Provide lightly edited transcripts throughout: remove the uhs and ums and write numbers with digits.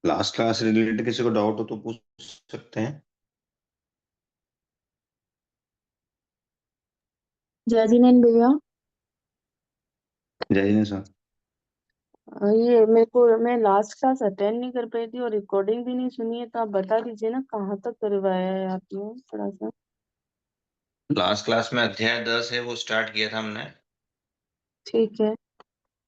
Last class से related किसी को डाउट हो तो पूछ सकते हैं। जय जिनेन भैया। जय हिंद सर। ये मेरे को मैं लास्ट क्लास अटेंड नहीं कर पाई थी और रिकॉर्डिंग भी नहीं सुनी है, तो आप बता दीजिए ना कहाँ तक करवाया है आपने थोड़ा सा। लास्ट क्लास में अध्याय 10 है, वो स्टार्ट किया था हमने, ठीक है।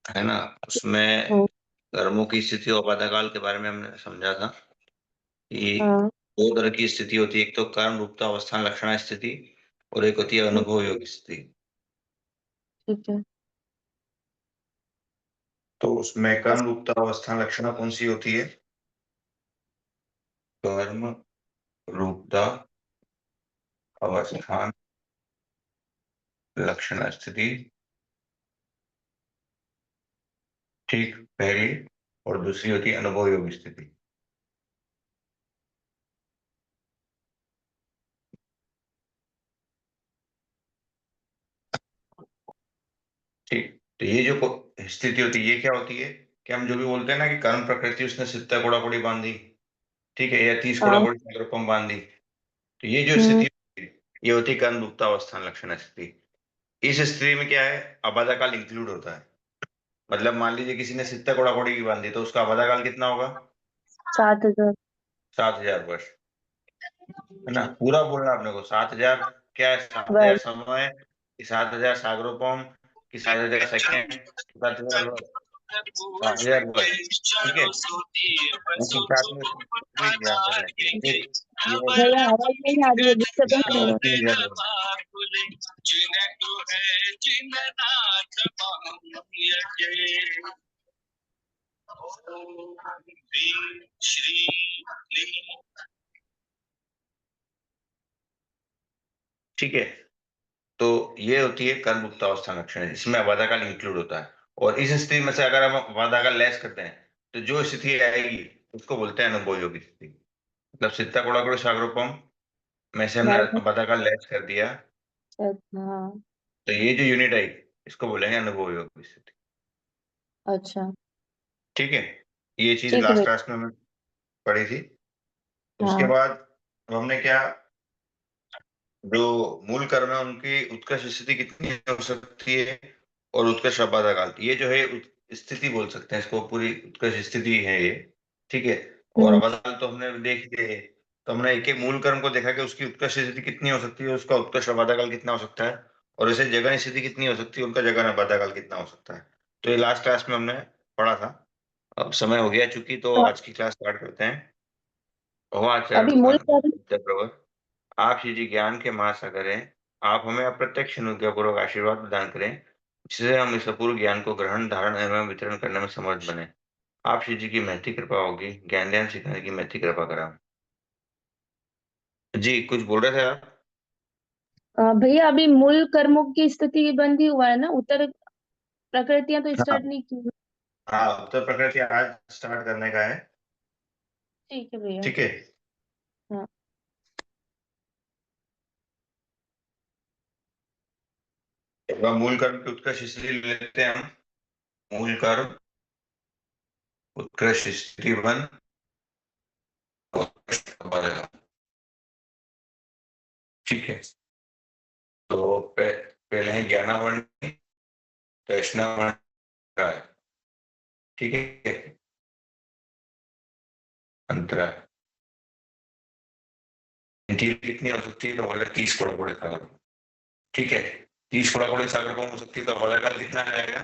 है ना। उसमें हाँ। कर्मों की स्थिति और बाधाकाल के बारे में हमने समझा था कि हाँ। दो तरह की स्थिति होती है, एक तो कर्म रूपता अवस्थान लक्षणा स्थिति और एक होती है ठीक। अनुभव योग्य स्थिति। ठीक है। तो उसमें कर्म रूपता अवस्थान लक्षणा कौन सी होती है? कर्म रूपता अवस्थान लक्षणा स्थिति, ठीक, पहली। और दूसरी होती है अनुभव योग्य स्थिति। ठीक, तो ये जो स्थिति होती है ये क्या होती है कि हम जो भी बोलते हैं ना कि कर्म प्रकृति उसने सित्ता कोड़ा कोड़ी बांधी, ठीक है, या 30 कोड़ा हाँ। कोड़ी सागरोपम बांधी। तो ये जो हम्म। स्थिति होती है ये होती है कर्म रूपता अवस्थान लक्षण स्थिति। इस स्थिति में क्या है, अबाधा काल इंक्लूड होता है। मतलब मान लीजिए किसी ने सित्ता कोड़ा कोड़ी की बांधी तो उसका अबाधा काल कितना होगा? 7,000। 7,000 वर्ष, है ना। पूरा बोलना अपने को, 7,000 क्या है, 7,000 वर्ष। समय कि 7,000 सागरोपम कि 7,000 सेकेंड, 7,000 वर्ष, 7,000 वर्ष, ठीक है। उसी साथ में भी ध्यान रखना चाहिए एक ये है भैया आवाज नहीं आ रही है, डिस्टर्बेंस हो रहा 3,000 वर्ष। ठीक है, तो ये होती है कर्म मुक्त अवस्था लक्षण, इसमें अबाधा काल इंक्लूड होता है। और इस स्थिति में से अगर हम अबाधा काल लेस करते हैं तो जो स्थिति आएगी उसको बोलते हैं अनुभव योगी स्थिति। मतलब सित्ता कोड़ा कोड़ी सागरोपम में से हमने है। अबाधा काल लेस कर दिया, अच्छा हाँ। तो ये जो यूनिट आई इसको बोलेंगे अनुभव योगी स्थिति। अच्छा। ठीक है, ये चीज ठीक है लास्ट भैया। क्लास में हमने पढ़ी थी। उसके हाँ। बाद अब हमने क्या, जो मूल कर्म है उनकी उत्कर्ष स्थिति कितनी हो सकती है और उत्कर्ष अबाधा काल, ये जो है स्थिति बोल सकते हैं इसको, पूरी उत्कर्ष स्थिति है ये। ठीक है, और हम्म। अबाधा काल तो हमने देख लिए। तो हमने एक एक मूल कर्म को देखा कि उसकी उत्कर्ष स्थिति कितनी हो सकती है, उसका उत्कर्ष अबाधा काल कितना हो सकता है, और ऐसे जगन स्थिति कितनी हो सकती है, उनका जगन अबाधा काल कितना हो सकता है। तो ये लास्ट क्लास में हमने पढ़ा था। अब समय हो गया चूंकि, तो तो आज की क्लास स्टार्ट करते हैं। अभी उवाचरण मूल कर्म। प्रवर, आप श्री जी ज्ञान के महासागर हैं। आप हमें अप्रत्यक्ष अनुज्ञापूर्वक आशीर्वाद प्रदान करें जिससे हम इस अपूर्व ज्ञान को ग्रहण धारण एवं वितरण करने में समर्थ बने। आप श्री जी की महती कृपा होगी, ज्ञान ध्यान सिखाने की महती कृपा करा। जी कुछ बोल रहे थे आप? भैया अभी मूल कर्मों की स्थिति बंद ही हुआ है ना, उत्तर प्रकृतियां तो हाँ, स्टार्ट नहीं की। हाँ उत्तर प्रकृति आज स्टार्ट करने का है। ठीक है भैया। ठीक है, हाँ। एक बार मूल कर्म की उत्कृष्ट स्थिति ले लेते हैं हम। मूल कर्म उत्कृष्ट स्थिति वन, उत्कृष्ट बनेगा। ठीक है, तो पहले है ज्ञानावरण, वैष्णव का है, ठीक है, अंतरा कितनी हो सकती है, तो बोले 30 करोड़। ठीक है, 30 करोड़ कौन हो सकती है, तो हमारा काल कितना आएगा?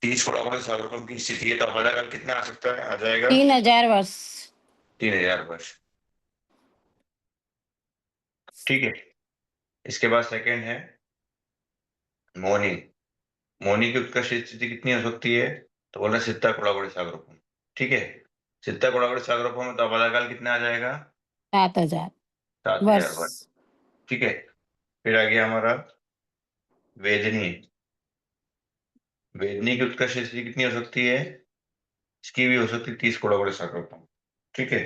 30 करोड़ की स्थिति है तो हमारा काल कितना आ सकता है, आ जाएगा 3,000 वर्ष। 3,000 वर्ष। ठीक है, इसके बाद सेकंड है मोनी। मोनी की उत्कर्ष स्थिति कितनी हो सकती है, तो बोला सित्ता कोड़ा सागरोपम। ठीक है, सित्ता कोड़ा सागरोपम में तो हमारा काल कितना आ जाएगा? 7,000 वर्ष। 7,000 वर्ष। ठीक है, फिर आ गया हमारा वेदनी। वेदनी की उत्कर्ष स्थिति कितनी हो सकती है, इसकी भी हो सकती है 30 करोड़। ठीक है,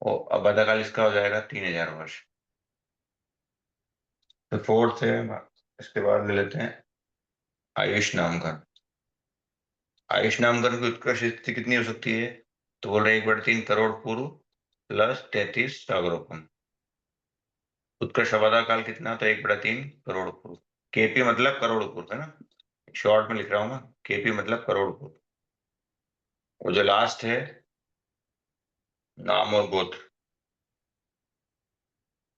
और अब बाधाकाल इसका हो जाएगा 3,000 वर्ष। तो फोर्थ है, इसके बाद ले लेते हैं आयुष नामकरण। आयुष नामकरण की उत्कृष्ट स्थिति कितनी हो सकती है? तो बोल रहे हैं 1/3 करोड़ पूर्व प्लस 33 सागरोपण। उत्कर्ष आबादा काल कितना? तो 1/3 करोड़ पूर्व। केपी मतलब करोड़ पूर्व है ना, शॉर्ट में लिख रहा हूँ मैं, केपी मतलब करोड़ पूर्व। और जो लास्ट है नाम और गोत्र,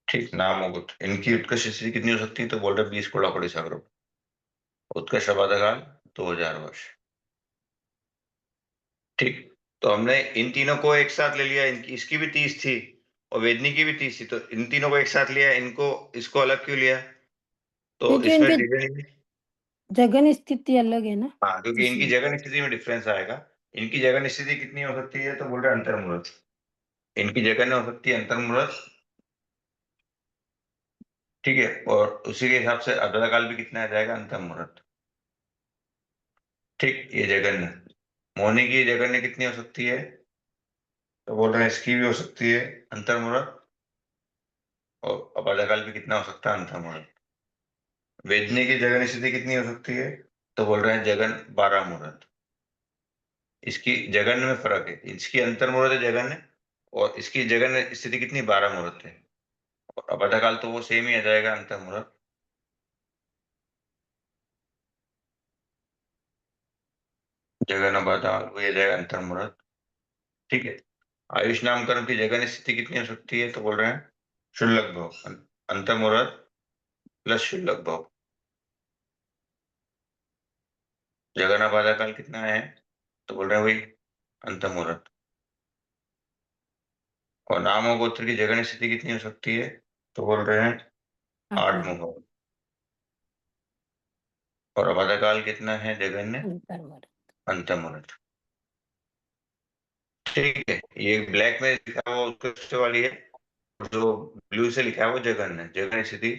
ठीक, नाम और गोत्र, इनकी उत्कर्ष स्थिति कितनी हो सकती है? तो बोल रहे 20 सागरोपण। उत्कर्ष आबादा काल 2000 वर्ष। ठीक, तो हमने इन तीनों को एक साथ ले लिया, इनकी इसकी भी 30 थी और वेदनी की भी 30 थी, तो इन तीनों को एक साथ लिया, इनको इसको अलग क्यों लिया? तो क्योंकि इसमें इनके जगह, जगन स्थिति अलग है ना, हाँ, क्योंकि इनकी इसलिए। जगह स्थिति में डिफरेंस आएगा। इनकी जगह स्थिति कितनी हो सकती है? तो बोल रहे अंतर्मुहूर्त। इनकी जगह में हो सकती है अंतर्मुहूर्त, ठीक है, और उसी के हिसाब से आधा काल भी कितना आ जाएगा? अंतर्मुहूर्त। ठीक, ये जगन्य, मोहिनी की जगन्य कितनी हो सकती है? तो बोल रहे हैं इसकी भी हो सकती है अंतर्मुहूर्त, और आधा काल भी कितना हो सकता है? अंतर्मुहूर्त। वेदनी की जगन स्थिति कितनी हो सकती है? तो बोल रहे हैं जगन 12 मुहूर्त। इसकी जगन में फर्क है, इसकी अंतर्मुहूर्त है जगन, और इसकी जगन स्थिति कितनी? 12 मुहूर्त है। और आधा काल तो वो सेम ही आ जाएगा, अंतर्मुहूर्त। जगन आधा वो आ जाएगा अंतर्मुहूर्त, ठीक है। आयुष नामकरण की जगन स्थिति कितनी हो सकती है? तो बोल रहे हैं शुल्लक भाव, अंतर्मुहूर्त प्लस शुल्लक भाव। जगन आधा काल कितना है? तो बोल रहे हैं वही अंतर्मुहूर्त। और नाम और गोत्र की जगन स्थिति कितनी हो सकती है? तो बोल रहे हैं 8 मुहूर्त। और आधा काल कितना है जगन्य? अंतर्मुहूर्त। अंतर्मुहूर्त, ठीक है। ये ब्लैक में लिखा हुआ उत्कृष्ट वाली है, और जो ब्लू से लिखा है वो जगन्य। जगन्य स्थिति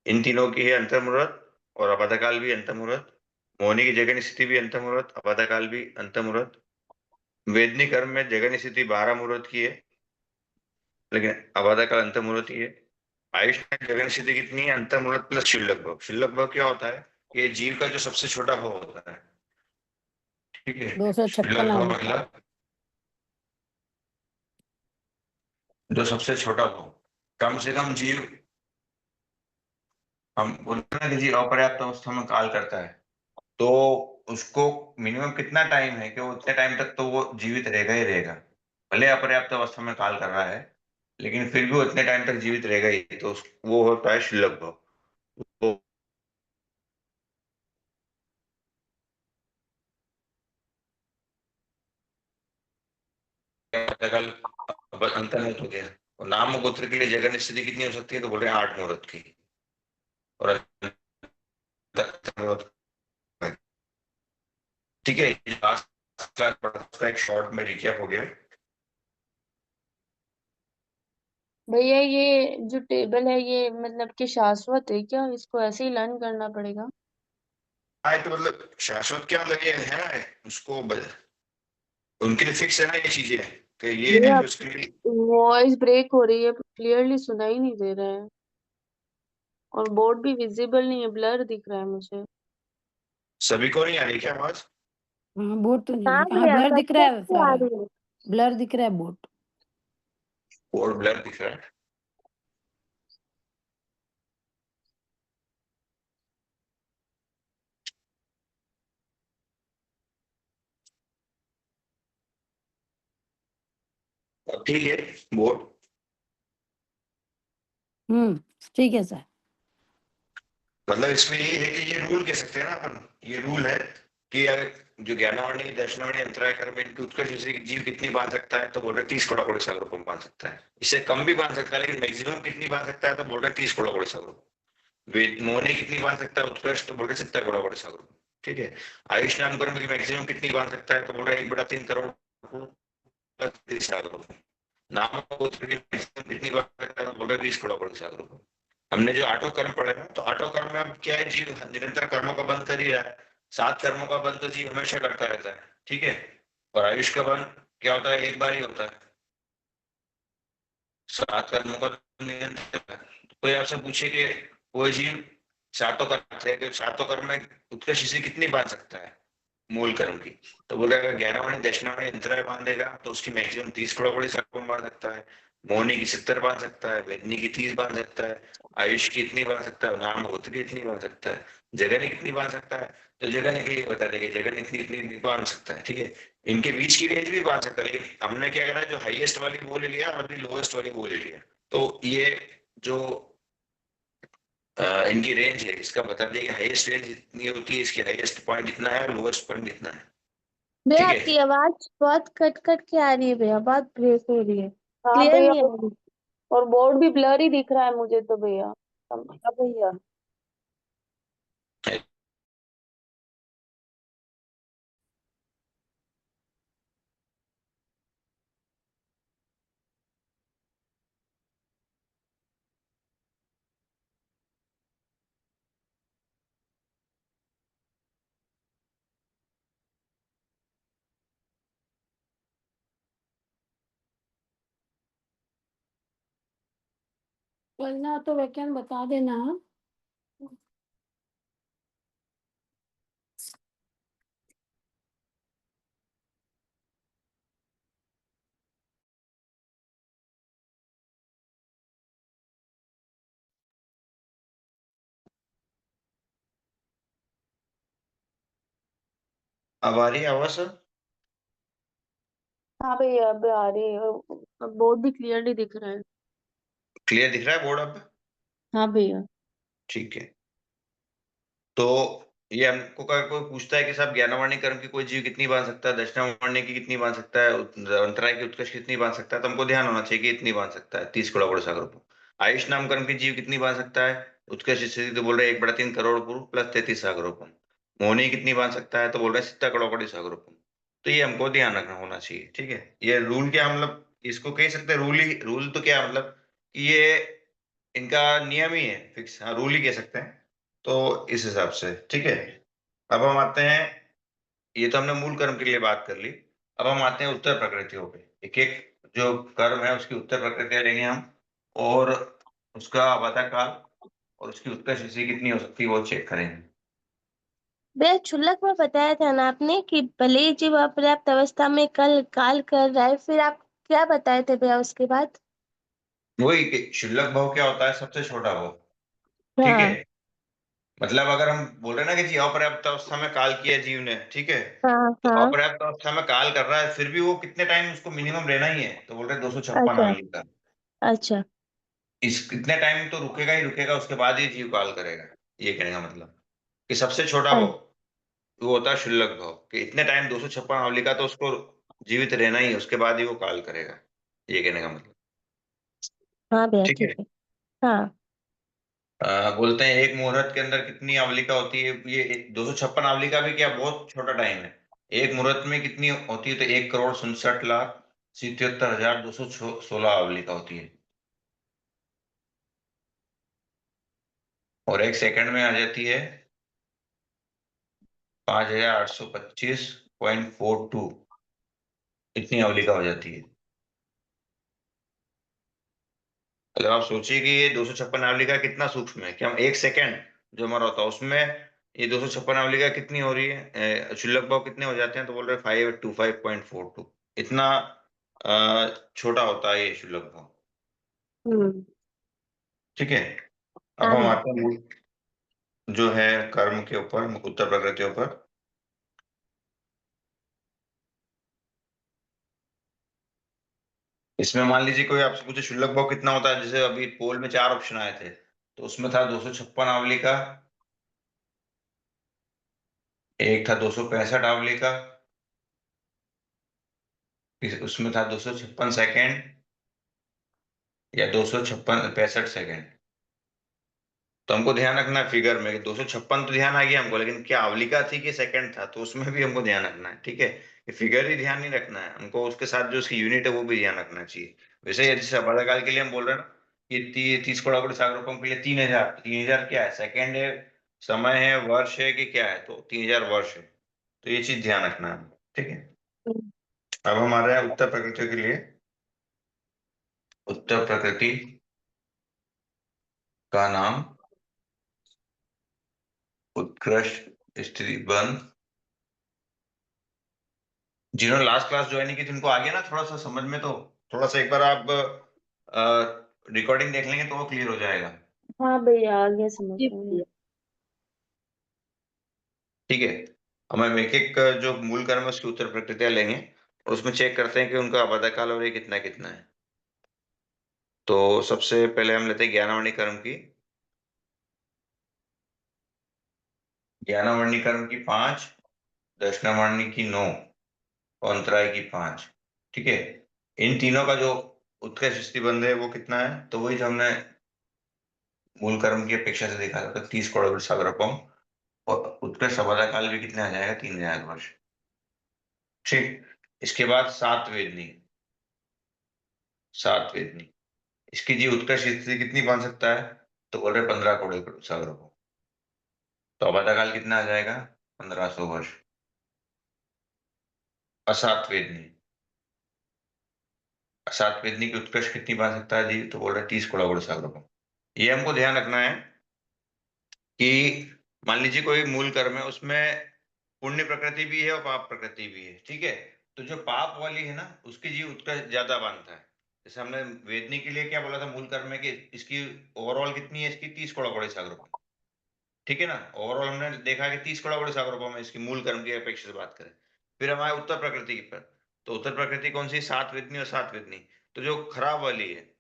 इन तीनों की है अंतर्मुहूर्त, और आधा काल भी अंतर्मुहूर्त। मोहिनी की जगन स्थिति भी अंतर्मुहूर्त, आधा काल भी अंतर्मुहूर्त। वेदनी कर्म में जगन स्थिति 12 मुहूर्त की है, लेकिन आधा काल अंतर्मुहूर्त ही है। आयुष में जगन स्थिति कितनी है? अंतर्मुहूर्त प्लस शुल्लक भाव। शुल्लक भाव क्या होता है? ये जीव का जो सबसे छोटा भाव होता है, ठीक है। 256 शुल्लक भाव अंक। मतलब जो सबसे छोटा भाव, कम से कम जीव, हम बोलते हैं ना कि जीव अपर्याप्त अवस्था में काल करता है, तो उसको मिनिमम कितना टाइम है कि वो उतने टाइम तक तो वो जीवित रहेगा ही रहेगा। भले अपर्याप्त अवस्था में काल कर रहा है, लेकिन फिर भी वो इतने टाइम तक जीवित रहेगा ही, तो वो होता है शुल्लक भाव। वो कल अंतर नहीं हो गया। और नाम और गोत्र के लिए जगन स्थिति कितनी हो सकती है? तो बोल रहे हैं 8 मुहूर्त की। और ठीक है, ये लास्ट क्लास का एक शॉर्ट में रिकैप हो गया। भैया ये जो टेबल है ये मतलब कि शाश्वत है क्या? इसको ऐसे ही लर्न करना पड़ेगा? हाँ, तो मतलब शाश्वत क्या, मतलब ये है ना, उसको उनके लिए फिक्स है ना ये चीजें, कि ये है भैया कि उसके लिए। वॉइस ब्रेक हो रही है, क्लियरली सुनाई नहीं दे रहा है, और बोर्ड भी विजिबल नहीं है, ब्लर दिख रहा है मुझे। सभी को नहीं आ रही क्या आवाज? हाँ, बोर्ड तो नहीं हाँ दिख, हाँ भैया ब्लर दिख रहा सबको है अच्छी आ सारा, रही है। ब्लर दिख रहा है बोर्ड। बोर्ड ब्लर दिख रहा है। अब ठीक है बोर्ड। ठीक है सर। मतलब इसमें ये है कि ये रूल कह सकते हैं ना अपन, ये रूल है कि अगर जो ज्ञानावरणी दर्शनावरणी अंतराय कर्म इनकी उत्कर्ष जैसे जीव कितनी बांध सकता है? तो बोल रहे 30 करोड़ को बांध सकता है। इससे कम भी बांध सकता है, लेकिन मैक्सिमम कितनी बांध सकता है? तो बोल रहे 30 करोड़। वेद मोहने कितनी बांध सकता है उत्कृष्ट? तो बोल रहे 70 करोड़। ठीक है। आयुष नामकरण की मैक्सिमम कितनी बांध सकता है? तो बोल रहे 1/3 करोड़ प्लस 30 सागरों। नाम गोत्र की मैक्सिमम कितनी बांध सकता है? तो बोल रहे 20 करोड़। हमने जो आठों कर्म पढ़े ना, तो आठों कर्म में अब क्या है, जीव निरंतर कर्मों का बंध कर ही रहा है। 7 कर्मों का बंध तो जीव हमेशा करता रहता है, ठीक है। और आयुष का बंध क्या होता है? एक बार ही होता है। 7 कर्मों का निरंतर है। कोई आपसे पूछे कि कोई जीव सातों कर्म में उत्कर्ष स्थिति कितनी बांध सकता है मूल कर्म की? तो बोल रहा है अगर 11वां दक्षिणावाणी अंतराय बांधेगा तो उसकी मैक्सिमम 30 कड़ोकड़ी सातों बांध सकता है। मोहनी की 70 बांध सकता है, वेदनी की 30 बांध सकता है, आयुष की इतनी बांध सकता है, नाम गोत्र की इतनी बांध सकता है, जगन कितनी बांध सकता है? तो जगन के लिए बता देंगे जगन इतनी इतनी बांध सकता है, ठीक है। इनके बीच की रेंज भी बांध सकता है, लेकिन हमने क्या करा, जो हाईएस्ट वाली वो ले लिया और लोएस्ट वाली वो ले लिया। तो ये जो इनकी रेंज है, इसका बता दिया कि हाईएस्ट रेंज इतनी होती है, इसकी हाईएस्ट पॉइंट इतना है, लोएस्ट पॉइंट इतना है, भैया ठीक है। आपकी आवाज बहुत कट कट के आ रही है भैया, बहुत ब्रेक हो रही है, हाँ क्लियर भैया, नहीं आ रही। और बोर्ड भी ब्लर ही दिख रहा है मुझे तो भैया। भैया बोलना तो वैक्यान बता देना। अब आ रही है आवाज सर? हाँ भैया, अब आ रही है, और बोर्ड भी क्लियरली दिख रहा है। क्लियर दिख रहा है बोर्ड अब? हाँ भैया। ठीक है। तो ये हमको कोई पूछता है कि साहब 11वाणी कर्म की कोई जीव कितनी बांध सकता है, दक्षिणावर्णी की कितनी बांध सकता है, अंतराय की उत्कर्ष कितनी बांध सकता है, तो हमको ध्यान होना चाहिए कि इतनी बांध सकता है 30 करोड़ सागर को। आयुष नाम कर्म की जीव कितनी बांध सकता है, उत्कर्ष स्थिति तो बोल रहे 1/3 करोड़ पूर्व प्लस 33 सागरों को। मोहनी कितनी बांध सकता है, तो बोल रहे 70 करोड़ सागरों को। तो ये हमको ध्यान रखना होना चाहिए, ठीक है। ये रूल क्या मतलब, इसको कह सकते हैं रूल ही, रूल तो क्या मतलब कि ये इनका नियम ही है फिक्स, हाँ रूल ही कह सकते हैं। तो इस हिसाब से ठीक है। अब हम आते हैं, ये तो हमने मूल कर्म के लिए बात कर ली। अब हम आते हैं उत्तर प्रकृतियों पे, एक एक जो कर्म है उसकी उत्तर प्रकृतियां लेंगे हम, और उसका अवधा काल और उसकी उत्तर तिथि कितनी हो सकती है वो चेक करेंगे। भैया क्षुल्लक में बताया था ना आपने कि भले ही जीव अपर्याप्त अवस्था में कल काल कर रहा है, फिर आप क्या बताए थे भैया उसके बाद? वही कि क्षुल्लक भाव क्या होता है, सबसे छोटा भाव, ठीक है। हाँ मतलब अगर हम बोल रहे हैं ना कि जी अपर्याप्त अवस्था में काल किया जीव ने, ठीक है, हाँ तो हाँ। अपर्याप्त अवस्था में काल कर रहा है, फिर भी वो कितने टाइम उसको मिनिमम रहना ही है, तो बोल रहे 256 अच्छा आयु का। अच्छा। इस कितने टाइम तो रुकेगा ही रुकेगा, उसके बाद ही जीव काल करेगा। ये कहने का मतलब कि सबसे छोटा अ- भाव वो होता है शुल्लक भाव, कि इतने टाइम 256 आवलिका तो उसको जीवित रहना ही है, उसके बाद ही वो काल करेगा। ये कहने का मतलब, हाँ भैया ठीक ठीक है। है। हाँ बोलते हैं एक मुहूर्त के अंदर कितनी आवलिका होती है, ये 256 आवलिका भी क्या बहुत छोटा टाइम है। एक मुहूर्त में कितनी होती है, तो 1,67,77,216 आवलिका होती है, और एक सेकंड में आ जाती है 5,825.42, इतनी अवलिका हो जाती है। मतलब आप सोचिए कि ये 256 अवलिका कितना सूक्ष्म है, कि हम एक सेकंड जो हमारा होता है उसमें ये 256 अवलिका कितनी हो रही है, क्षुल्लक भाव कितने हो जाते हैं, तो बोल रहे 525.42, इतना छोटा होता है ये क्षुल्लक भाव, हम्म। ठीक है। अब हाँ हम भैया। आते हैं जो है कर्म के ऊपर, उत्तर प्रकृतियों पर। इसमें मान लीजिए कोई आपसे पूछे शुल्लक भाव कितना होता है, जैसे अभी पोल में 4 ऑप्शन आए थे, तो उसमें था 256 आवली का, एक था 265 आवली का, उसमें था 256 सेकेंड, या 256 65 सेकेंड। तो हमको ध्यान रखना है फिगर में कि 256 तो ध्यान आ गया हमको, लेकिन क्या आवलिका थी कि सेकंड था, तो उसमें भी हमको ध्यान रखना है, ठीक है। कि फिगर ही ध्यान नहीं रखना है हमको, उसके साथ जो उसकी यूनिट है वो भी ध्यान रखना चाहिए। वैसे ही जैसे अपादाकाल के लिए हम बोल रहे हैं ना कि 30 करोड़ सागरों के लिए 3,000, 3,000 क्या है, सेकंड है, समय है, वर्ष है कि क्या है, तो 3,000 वर्ष है। तो ये चीज ध्यान रखना है, ठीक है। हम्म। अब हमारे उत्तर प्रकृति के लिए, उत्तर प्रकृति का नाम उत्कृष्ट स्त्री बंध। जिन्होंने लास्ट क्लास ज्वाइन नहीं की थी उनको आ गया ना थोड़ा सा समझ में? तो थोड़ा सा एक बार आप रिकॉर्डिंग देख लेंगे तो वो क्लियर हो जाएगा। हाँ भैया आ गया समझ जी में। भैया। ठीक है, अब हम एक एक जो मूल कर्म है उसकी उत्तर प्रकृतियां लेंगे और उसमें चेक करते हैं कि उनका अबाधकाल और ये कितना कितना है। तो सबसे पहले हम लेते हैं ज्ञानावणी कर्म की। ज्ञानावणी कर्म की 5, दर्शनावणी की 9 और अंतराय की 5। ठीक है, इन तीनों का जो उत्कृष्ट स्थितिबंध है वो कितना है? तो वही जो हमने मूल कर्म की अपेक्षा से देखा था, तो 30 करोड़ सागरपम। और उत्कृष्ट अबाधा काल भी कितने आ जाएगा? 3000 वर्ष। ठीक, इसके बाद सात वेदनी। सात वेदनी, इसकी जी उत्कृष्ट स्थिति कितनी बन सकता है? तो बोल रहे 15 करोड़ सागरपम। तो अबाधा काल कितना आ जाएगा? 1500 वर्ष। असात वेदनी, असात वेदनी की उत्कृष्ट कितनी बन सकता है जी? तो बोल रहे 30 करोड़ सागरपम। ये हमको ध्यान रखना है कि मान लीजिए कोई मूल कर्म है, उसमें पुण्य प्रकृति भी है और पाप प्रकृति भी है। ठीक है, तो जो पाप वाली है ना उसकी जीव उत्कर्ष ज्यादा बांधता है। जैसे हमने वेदनी के लिए क्या बोला था मूल कर्म में कि इसकी ओवरऑल कितनी है? इसकी 30 करोड़ सागर रुपए। ठीक है ना, ओवरऑल हमने देखा कि 30 करोड़ सागर रुपए में इसकी मूल कर्म की अपेक्षा से बात करें। फिर हमारे उत्तर प्रकृति पर, तो उत्तर प्रकृति कौन सी? सात वेदनी और सात वेदनी। तो जो खराब वाली है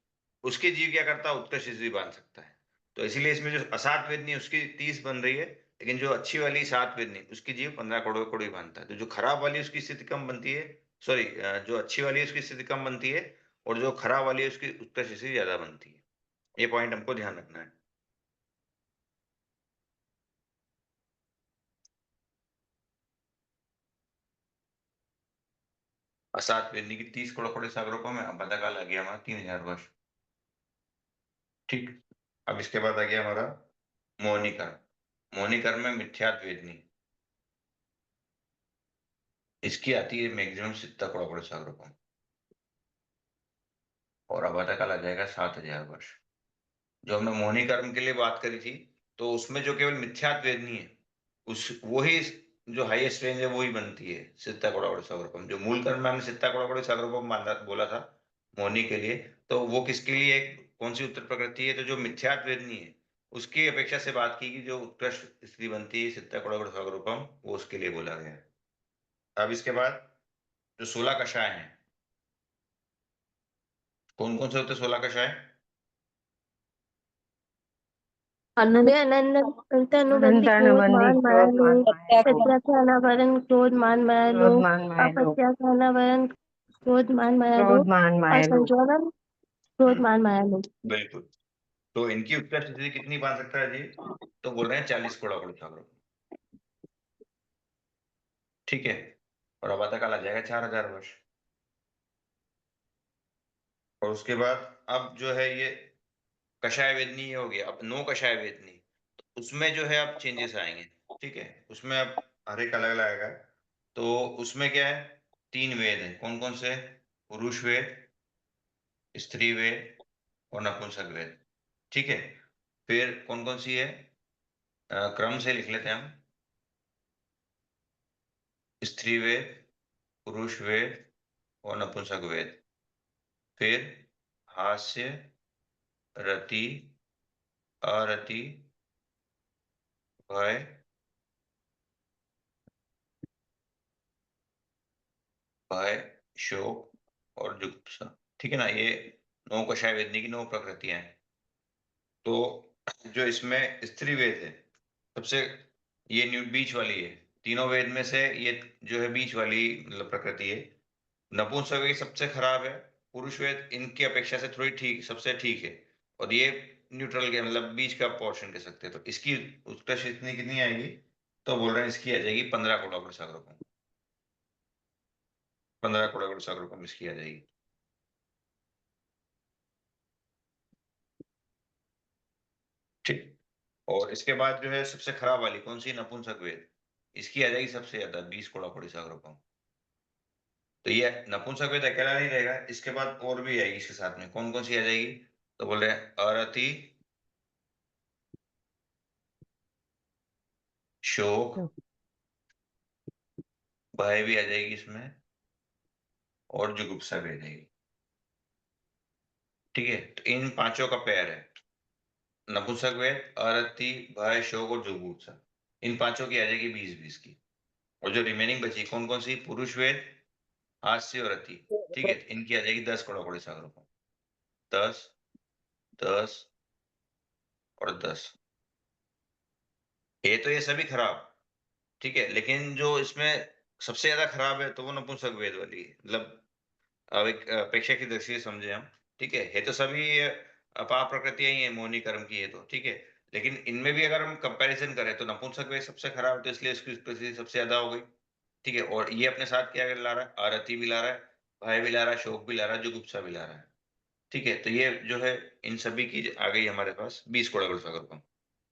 उसकी जीव क्या करता है? उत्कृष्ट जीव बांध सकता है। तो इसीलिए इसमें जो असात वेदनी है उसकी 30 बन रही है, लेकिन जो अच्छी वाली सात वेदनी उसकी जीव 15 करोड़ करोड़ ही बांधता है। तो जो खराब वाली है उसकी स्थिति कम बनती है, सॉरी, जो अच्छी वाली है उसकी स्थिति कम बनती है और जो खराब वाली है उसकी उत्कृष्ट स्थिति ज्यादा बनती है। ये पॉइंट हमको ध्यान रखना है। असात वेदनी की 30 करोड़ करोड़ सागरों में अब काल आ गया हमारा 3000 वर्ष। ठीक, अब इसके बाद आ गया हमारा मोहनी कर्म। मोहनी कर्म में मिथ्यात्व वेदनी, इसकी आती है मैक्सिमम 70 करोड़ करोड़ सागरों। और अब काल आ जाएगा 7000 वर्ष। जो हमने मोहनी कर्म के लिए बात करी थी, तो उसमें जो केवल मिथ्यात्व वेदनी है उस वही जो हाईएस्ट रेंज है वही बनती है सिद्धा करोड़ सागरपम। जो मूल कर्म में हमने सिद्धा करोड़ सागरपम बोला था मोहनी के लिए, तो वो किसके लिए कौन सी उत्तर प्रकृति है? तो जो मिथ्यात्व वेदनी है उसकी अपेक्षा से बात की कि जो उत्कृष्ट स्थिति बनती है सिद्धा करोड़ सागरपम, वो उसके लिए बोला गया है। अब इसके बाद जो 16 कषाय हैं, कौन कौन से होते 16 कषाय? आनंद वे आनंद अनुबंधी क्रोध मान माया लोभ, सत्याग्रह अनावरण क्रोध मान माया लोभ, अपत्याग्रह अनावरण क्रोध मान माया लोभ और संजोलन क्रोध मान माया लोभ। बिल्कुल। तो इनकी उत्कृष्ट स्थिति कितनी बन सकता है जी? तो बोल रहे हैं 40 करोड़ करोड़ सागरों। ठीक है, और अब काल आ जाएगा 4000 वर्ष। और उसके बाद अब जो है ये कषाय वेदनी ये हो गया। अब 9 कषाय वेदनी, तो उसमें जो है अब चेंजेस आएंगे। ठीक है, उसमें अब हर एक अलग अलग आएगा। तो उसमें क्या है? 3 वेद है। कौन कौन से? पुरुष वेद, स्त्री वेद और नपुंसक वेद। ठीक है, फिर कौन कौन सी है? क्रम से लिख लेते हैं हम। स्त्री वेद, पुरुष वेद और नपुंसक वेद। फिर हास्य, रति, अरति, भय, भय, शोक और जुगुप्सा। ठीक है ना, ये 9 कषाय वेदनी की 9 प्रकृतियां हैं। तो जो इसमें स्त्री वेद है सबसे, ये न्यू बीच वाली है। तीनों वेद में से ये जो है बीच वाली मतलब प्रकृति है। नपुंसक वेद सबसे खराब है। पुरुष वेद इनकी अपेक्षा से थोड़ी ठीक, सबसे ठीक है। और ये न्यूट्रल के मतलब बीच का पोर्शन कह सकते हैं। तो इसकी उत्कृष्ट इतनी कितनी आएगी? तो बोल रहे हैं इसकी आ जाएगी 15 करोड़ सागरों को। 15 करोड़ सागरों को इसकी आ जाएगी। ठीक, और इसके बाद जो है सबसे खराब वाली कौन सी? नपुंसक वेद, इसकी आ जाएगी सबसे ज्यादा 20 करोड़ सागरों को। तो ये नपुंसक वेद अकेला नहीं रहेगा, इसके बाद और भी आएगी इसके साथ में। कौन कौन सी आ जाएगी? तो बोल रहे हैं अरति, शोक, भय भी आ जाएगी इसमें, और जुगुप्सा भी आ जाएगी। ठीक है, तो इन पांचों का पेयर है नपुंसक वेद, अरति, भय, शोक और जुगुप्सा। इन पांचों की आ जाएगी 20-20 की। और जो रिमेनिंग बची कौन कौन सी, पुरुष वेद, हास्य और अति। ठीक है, इनकी आ जाएगी 10 कड़ोकड़ी सागर, 10, 10 और 10। ये सभी खराब। ठीक है, लेकिन जो इसमें सबसे ज्यादा खराब है तो वो नपुंसक वेद वाली है। मतलब अब एक अपेक्षा की दृष्टि से समझे हम। ठीक है तो सभी अपार प्रकृतियां ही है, मोहिनी कर्म की है तो ठीक है। लेकिन इनमें भी अगर हम कंपैरिजन करें तो नपुंसक वेद सबसे खराब है, तो इसलिए इसकी उपस्थिति सबसे ज्यादा हो गई। ठीक है, और ये अपने साथ क्या ला रहा है, आरती भी ला रहा है, भय भी ला रहा है, शोक भी ला रहा है, जुगुप्सा भी ला रहा है। ठीक है, तो ये जो है इन सभी की आ गई हमारे पास 20 कोड़ा सागर।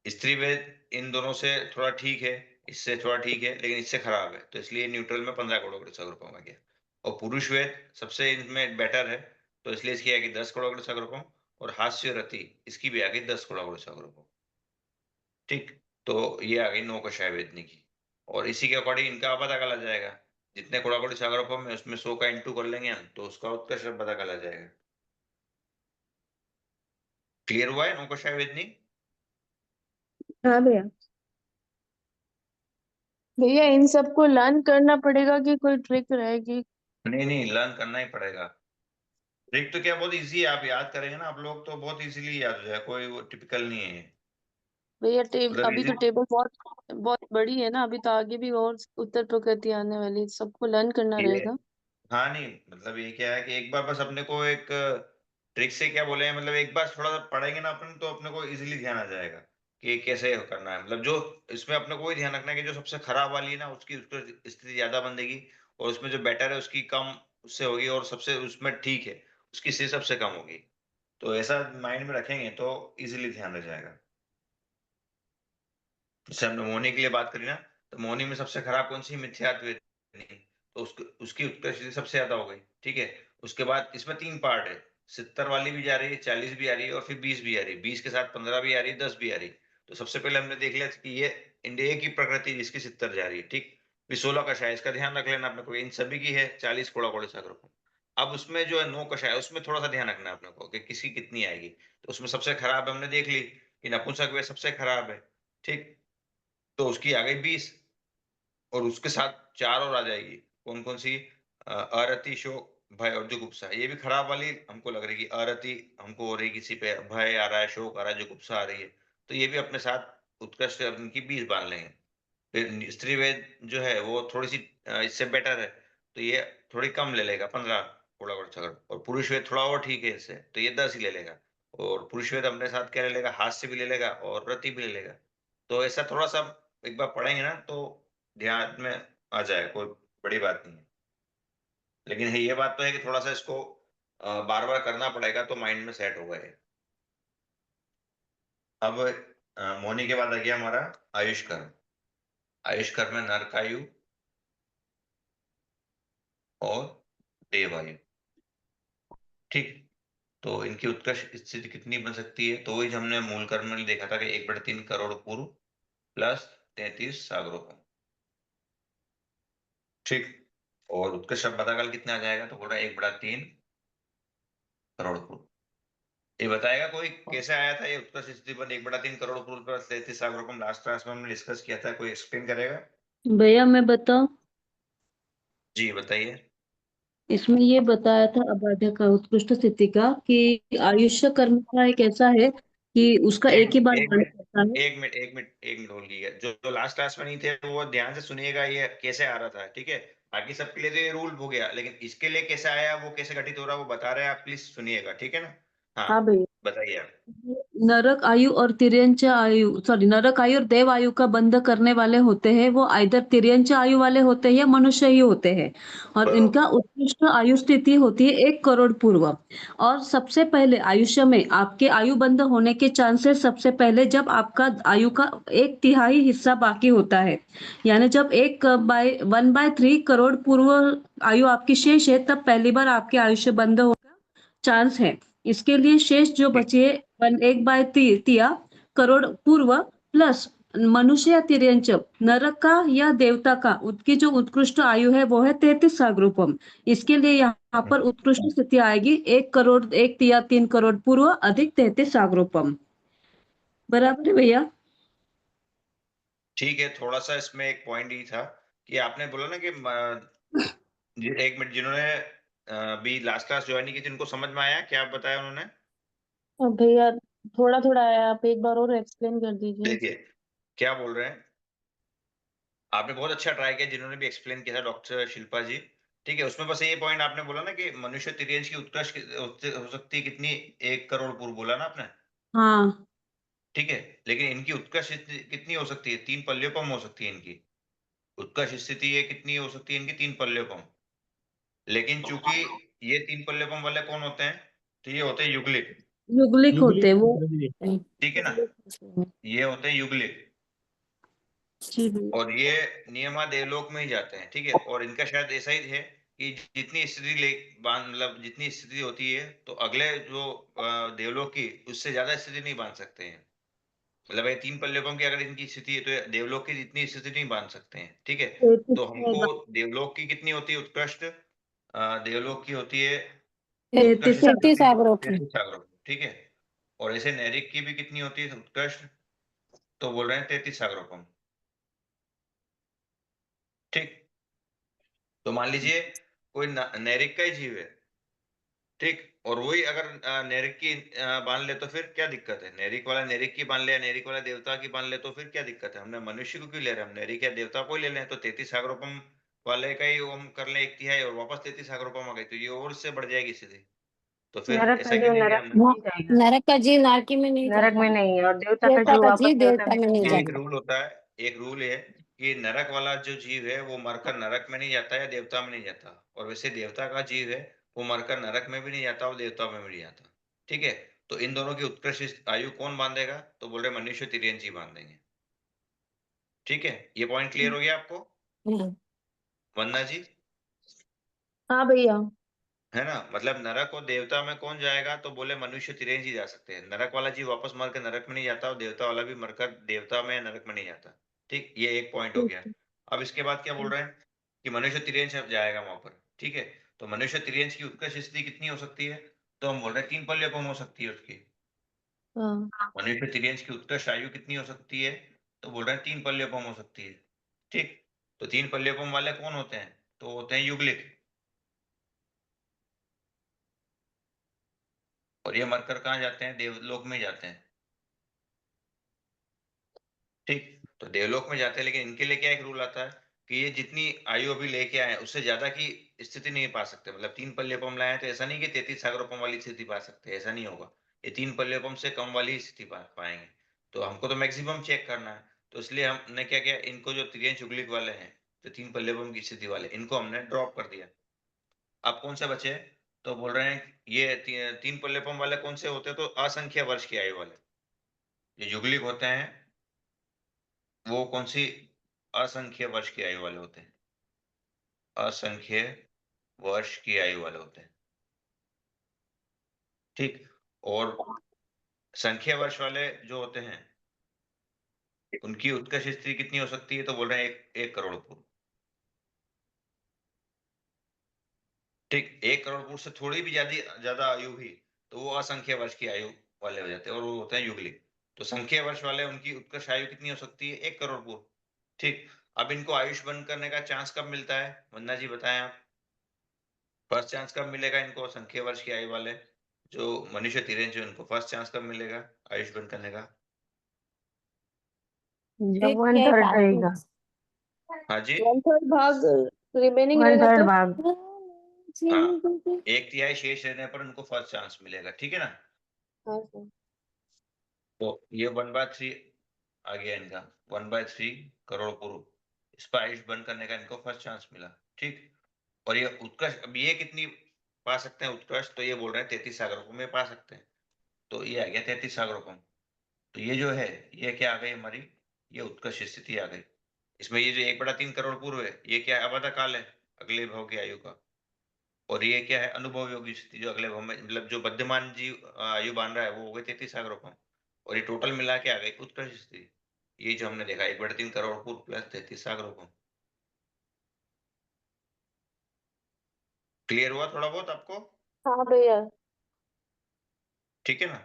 स्त्री वेद इन दोनों से थोड़ा ठीक है, इससे थोड़ा ठीक है, लेकिन इससे खराब है, तो इसलिए न्यूट्रल में 15 करोड़ सागर आ गया। और पुरुष वेद सबसे इनमें बेटर है, तो इसलिए इसकी आएगी 10 करोड़ सागर। और हास्य रति इसकी भी आ गई 10 करोड़ सागर। ठीक, तो ये आ गई 9 कषाय वेदनी की। और इसी के अकॉर्डिंग इनका पता चला जाएगा, जितने कोड़ाकोड़ी सागर में उसमें 100 का इंटू कर लेंगे हम, तो उसका उत्कर्ष पता चला जाएगा। क्लियर हुआ है 9 कषाय वेदनी? हाँ भैया। भैया इन सबको लर्न करना पड़ेगा कि कोई ट्रिक रहेगी? नहीं नहीं, लर्न करना ही पड़ेगा। ट्रिक तो क्या, बहुत इजी है, आप याद करेंगे ना आप लोग तो बहुत इजीली याद हो जाए, कोई वो टिपिकल नहीं है। भैया मतलब अभी इजी। तो टेबल बहुत बहुत बड़ी है ना, अभी तो आगे भी और उत्तर प्रकृति आने वाली, सबको लर्न करना ये रहेगा। हाँ नहीं, मतलब ये क्या है कि एक बार बस अपने को एक ट्रिक से क्या बोले हैं, मतलब एक बार थोड़ा सा पढ़ेंगे ना अपन तो अपने को इजीली ध्यान आ जाएगा कि कैसे करना है। मतलब जो इसमें अपने को ही ध्यान रखना है कि जो सबसे खराब वाली है ना उसकी उसकी स्थिति ज्यादा बनेगी, और उसमें जो बेटर है उसकी कम उससे होगी, और सबसे उसमें ठीक है उसकी स्थिति सबसे कम होगी। तो ऐसा माइंड में रखेंगे तो इजीली ध्यान रह जाएगा। जैसे हमने मोहिनी के लिए बात करी ना, तो मोहिनी में सबसे खराब कौन सी, मिथ्यात्व वेदनी, तो उसकी उत्कृष्टि सबसे ज्यादा हो गई। ठीक है, उसके बाद इसमें 3 पार्ट है, 70 वाली भी जा रही है, 40 भी आ रही है, और फिर 20 भी आ रही है, 20 के साथ 15 भी आ रही है, 10 भी आ रही है। तो सबसे पहले हमने देख लिया कि ये इंडिया की प्रकृति जिसकी 70 जा रही है। ठीक, फिर 16 कषाय, इसका ध्यान रख लेना अपने को, इन सभी की है 40 कोड़ा कोड़े सागर। अब उसमें जो है 9 कषाय, उसमें थोड़ा सा ध्यान रखना है अपने को कि किसी कितनी आएगी। तो उसमें सबसे खराब हमने देख ली कि नपुंसक वेद सबसे खराब है। ठीक, तो उसकी आ गई 20, और उसके साथ 4 और आ जाएगी, कौन कौन सी, अरति, शोक, भय और जुगुप्सा। ये भी खराब वाली हमको लग रही है कि अरति हमको हो रही किसी पे, भय आ रहा है, शोक आ रहा है, जुगुप्सा आ रही है, तो ये भी अपने साथ उत्कृष्ट उनकी 20 बांध लेंगे। फिर स्त्री वेद जो है वो थोड़ी सी इससे बेटर है, तो ये थोड़ी कम ले लेगा, 15 थोड़ा और छगड़। और पुरुष वेद थोड़ा और ठीक है इससे, तो ये 10 ही ले लेगा। और पुरुष वेद अपने साथ क्या ले लेगा, हास्य भी ले लेगा और रति भी ले लेगा। तो ऐसा थोड़ा सा एक बार पढ़ेंगे ना तो ध्यान में आ जाएगा, कोई बड़ी बात नहीं है। लेकिन है ये बात तो है कि थोड़ा सा इसको बार बार करना पड़ेगा तो माइंड में सेट होगा ये। अब मोनी के बाद आ गया हमारा आयुष कर्म। आयुष कर्म में नरकायु और देवायु। ठीक, तो इनकी उत्कृष्ट स्थिति कितनी बन सकती है, तो वही हमने मूल कर्म में देखा था कि 1/3 करोड़ पूर्व प्लस 33 सागरों का। ठीक, और उत्कृष्ट पदाकाल कितना आ जाएगा, तो बोला 1/3 करोड़ पूर्व। ये बताएगा कोई कैसे आया था ये उत्कृष्ट स्थिति पर 1/3 करोड़ पूर्व प्लस 33 सागरों का, लास्ट क्लास में हमने डिस्कस किया था, कोई एक्सप्लेन करेगा? भैया मैं बताऊं, जी बताइए। इसमें ये बताया था अबाध्य का उत्कृष्ट स्थिति का कि आयुष्य कर्म का एक ऐसा है कि उसका एक एक ही बार एक बन मिनट सकता है। एक मिनट एक मिनट एक मिनट होल्ड कीजिए, जो लास्ट क्लास में नहीं थे वो ध्यान से सुनिएगा, ये कैसे आ रहा था। ठीक है, बाकी सबके लिए तो ये रूल हो गया, लेकिन इसके लिए कैसे आया, वो कैसे घटित हो रहा है वो बता रहे हैं, आप प्लीज सुनिएगा, ठीक है ना? हाँ हाँ भैया। बताइए आप। नरक आयु और तिर्यंच आयु, सॉरी, नरक आयु और देव आयु का बंध करने वाले होते हैं, वो आइदर तिर्यंच आयु वाले होते हैं या मनुष्य ही होते हैं। और इनका उत्कृष्ट आयु स्थिति होती है 1 करोड़ पूर्व। और सबसे पहले आयुष्य में आपके आयु बंध होने के चांसेस सबसे पहले जब आपका आयु का 1/3 हिस्सा बाकी होता है, यानी जब 1/3 करोड़ पूर्व आयु आपकी शेष है, तब पहली बार आपके आयुष्य बंध होगा चांस है। इसके लिए शेष जो ठीक बचे 1/3 करोड़ पूर्व प्लस मनुष्य या तिर्यंच, नरक का या देवता का उसकी जो उत्कृष्ट आयु है वो है 33 सागरूपम। इसके लिए यहाँ पर उत्कृष्ट स्थिति आएगी 1 करोड़ 1 या 3 करोड़ पूर्व अधिक 33 सागरूपम। बराबर है भैया? ठीक है, थोड़ा सा इसमें एक पॉइंट ही था कि आपने बोला ना कि एक मिनट, जिन्होंने अभी लास्ट क्लास ज्वाइन की थी उनको समझ में आया क्या बताया उन्होंने? अब भैया थोड़ा थोड़ा आया, आप एक बार और एक्सप्लेन कर दीजिए। देखिए क्या बोल रहे हैं, आपने बहुत अच्छा ट्राई किया जिन्होंने भी एक्सप्लेन किया था, डॉक्टर शिल्पा जी। ठीक है, उसमें बस ये पॉइंट आपने बोला ना कि मनुष्य तिर्यंच की उत्कर्ष हो सकती है कितनी, 1 करोड़ पूर्व बोला ना आपने। हाँ, ठीक है, लेकिन इनकी उत्कर्ष कितनी हो सकती है? 3 पल्योपम हो सकती है इनकी उत्कर्ष स्थिति। ये कितनी हो सकती है इनकी? 3 पल्योपम। लेकिन चूंकि ये 3 पल्योपम वाले कौन होते हैं? तो ये होते हैं युगलिक। युगलिक होते हैं वो। ठीक है ना, ये होते हैं युगलिक। जी भैया। और ये नियमा देवलोक में ही जाते हैं। ठीक है, और इनका शायद ऐसा ही है कि जितनी स्थिति ले बांध, मतलब जितनी स्थिति होती है तो अगले जो देवलोक की उससे ज्यादा स्थिति नहीं बांध सकते हैं। मतलब ये 3 पल्लवों की अगर इनकी स्थिति है तो ये देवलोक की जितनी स्थिति नहीं बांध सकते हैं। ठीक है, तो हमको देवलोक की कितनी होती है उत्कृष्ट? देवलोक की होती है उत्कृष्ट 33 33 सागरों। ठीक है, और ऐसे नैरिक की भी कितनी होती है उत्कृष्ट? तो बोल रहे हैं 33 सागरों। ठीक, तो मान लीजिए कोई नैरिक का ही जीव है। ठीक, और वही अगर नैरिक की बांध ले तो फिर क्या दिक्कत है? नैरिक वाला नैरिक की बांध ले, नैरिक वाला देवता की बांध ले तो फिर क्या दिक्कत है? हमने मनुष्य को क्यों ले रहे हैं? हम नैरिक या देवता को ही ले लें तो 33 सागरोपम वाले का ही हम कर ले 1/3 और वापस 33 सागरोपम आ गई तो ये और इससे बढ़ जाएगी स्थिति। तो फिर ऐसा क्यों नहीं लिया हमने? नरक का जीव नारकी में नहीं नरक में जाता, नहीं है और देवता का देवता जीव का वापस जीव देवता देवता में नहीं एक जाता। रूल होता है, एक रूल है कि नरक वाला जो जीव है वो मरकर नरक में नहीं जाता या देवता में नहीं जाता, और वैसे देवता का जीव है वो मरकर नरक में भी नहीं जाता और देवता में भी नहीं जाता। ठीक है, तो इन दोनों की उत्कृष्ट आयु कौन बांधेगा? तो बोल रहे मनुष्य तिर्यंच जी बांधेंगे। ठीक है, ये पॉइंट क्लियर हो गया आपको? हम्म। वंदना जी, हाँ भैया। है ना? मतलब नरक और देवता में कौन जाएगा? तो बोले मनुष्य तिर्यंच ही जा सकते हैं। नरक वाला जीव वापस मरकर नरक में नहीं जाता और देवता वाला भी मरकर देवता में या नरक में नहीं जाता। ठीक, ये एक पॉइंट हो गया। अब इसके बाद क्या बोल रहे हैं कि मनुष्य तिर्यंच जाएगा वहां पर। ठीक है, तो मनुष्य तिर्यंच की उत्कर्ष स्थिति कितनी हो सकती है? तो हम बोल रहे हैं 3 पल्यपम हो सकती है उसकी। हाँ, मनुष्य तिर्यंच की उत्कर्ष आयु कितनी हो सकती है? तो बोल रहे हैं 3 पल्यपम हो सकती है। ठीक, तो 3 पल्यपम वाले कौन होते हैं? तो होते हैं युगलिक। और ये मरकर कहाँ जाते हैं? देवलोक में जाते हैं। ठीक, तो देवलोक में जाते हैं, लेकिन इनके लिए क्या एक रूल आता है कि ये जितनी आयु अभी लेके आए हैं उससे ज्यादा की स्थिति नहीं पा सकते। मतलब 3 पल्यपम लाए तो ऐसा नहीं कि 33 सागरोपम वाली स्थिति पा सकते, ऐसा नहीं होगा। ये 3 पल्यपम से कम वाली स्थिति पाएंगे। तो हमको तो मैक्सिमम चेक करना है, तो इसलिए हमने क्या किया, इनको जो त्रियंश युगलिक वाले हैं, तो 3 पल्यपम की स्थिति वाले, इनको हमने ड्रॉप कर दिया। अब कौन से बचे? तो बोल रहे हैं ये 3 पल्यपम वाले कौन से होते हैं? तो असंख्य वर्ष की आयु वाले जो युगलिक होते हैं वो कौन सी असंख्य वर्ष की आयु वाले होते हैं? असंख्य वर्ष की आयु वाले होते हैं। ठीक, और संख्या वर्ष वाले जो होते हैं उनकी उत्कर्ष स्थिति कितनी हो सकती है? तो बोल रहे हैं 1 करोड़ पूर्व। ठीक, 1 करोड़ पूर्व से थोड़ी भी ज्यादा आयु हुई तो वो असंख्य वर्ष की आयु वाले हो जाते हैं और वो होते हैं युगलिक। तो संख्या वर्ष वाले उनकी उत्कर्ष आयु कितनी हो सकती है? 1 करोड़ पूर्व। ठीक, अब इनको आयुष बंद करने का चांस कब मिलता है? वंदना जी बताएं आप। फर्स्ट चांस कब मिलेगा इनको? संख्या वर्ष की आयु वाले जो मनुष्य तिर्यंच है उनको फर्स्ट चांस कब मिलेगा आयुष बंद करने का? जब 1/3 रहेगा, हाँ जी, 1/3 भाग रिमेनिंग रहेगा 1/3 तो। भाग। हाँ, 1/3 शेष रहने पर उनको फर्स्ट चांस मिलेगा। ठीक है ना? हाँ सर। तो ये 1/3 आ गया इनका, 1/3 करोड़ पूर्व। इस पर आयुष बंद करने का इनको फर्स्ट चांस मिला। ठीक, और ये उत्कर्ष, अब ये कितनी पा सकते हैं उत्कर्ष? तो ये बोल रहे हैं 33 सागरों में पा सकते हैं। तो ये आ गया 33 सागरों। तो ये जो है ये क्या आ गई हमारी? ये उत्कर्ष स्थिति आ गई। इसमें ये जो 1/3 करोड़ पूर्व है ये क्या है? अवध काल है अगले भाव की आयु का। और ये क्या है? अनुभव योगी स्थिति जो अगले भाव में, मतलब जो बद्धमान जीव आयु बांध रहा है वो हो गई 33 सागरों। और ये टोटल मिला के आ गई उत्कर्ष स्थिति। ये जो हमने देखा 1/3 करोड़ पूर्व प्लस 33 सागरोपम। क्लियर हुआ थोड़ा बहुत आपको? हाँ भैया। ठीक है ना?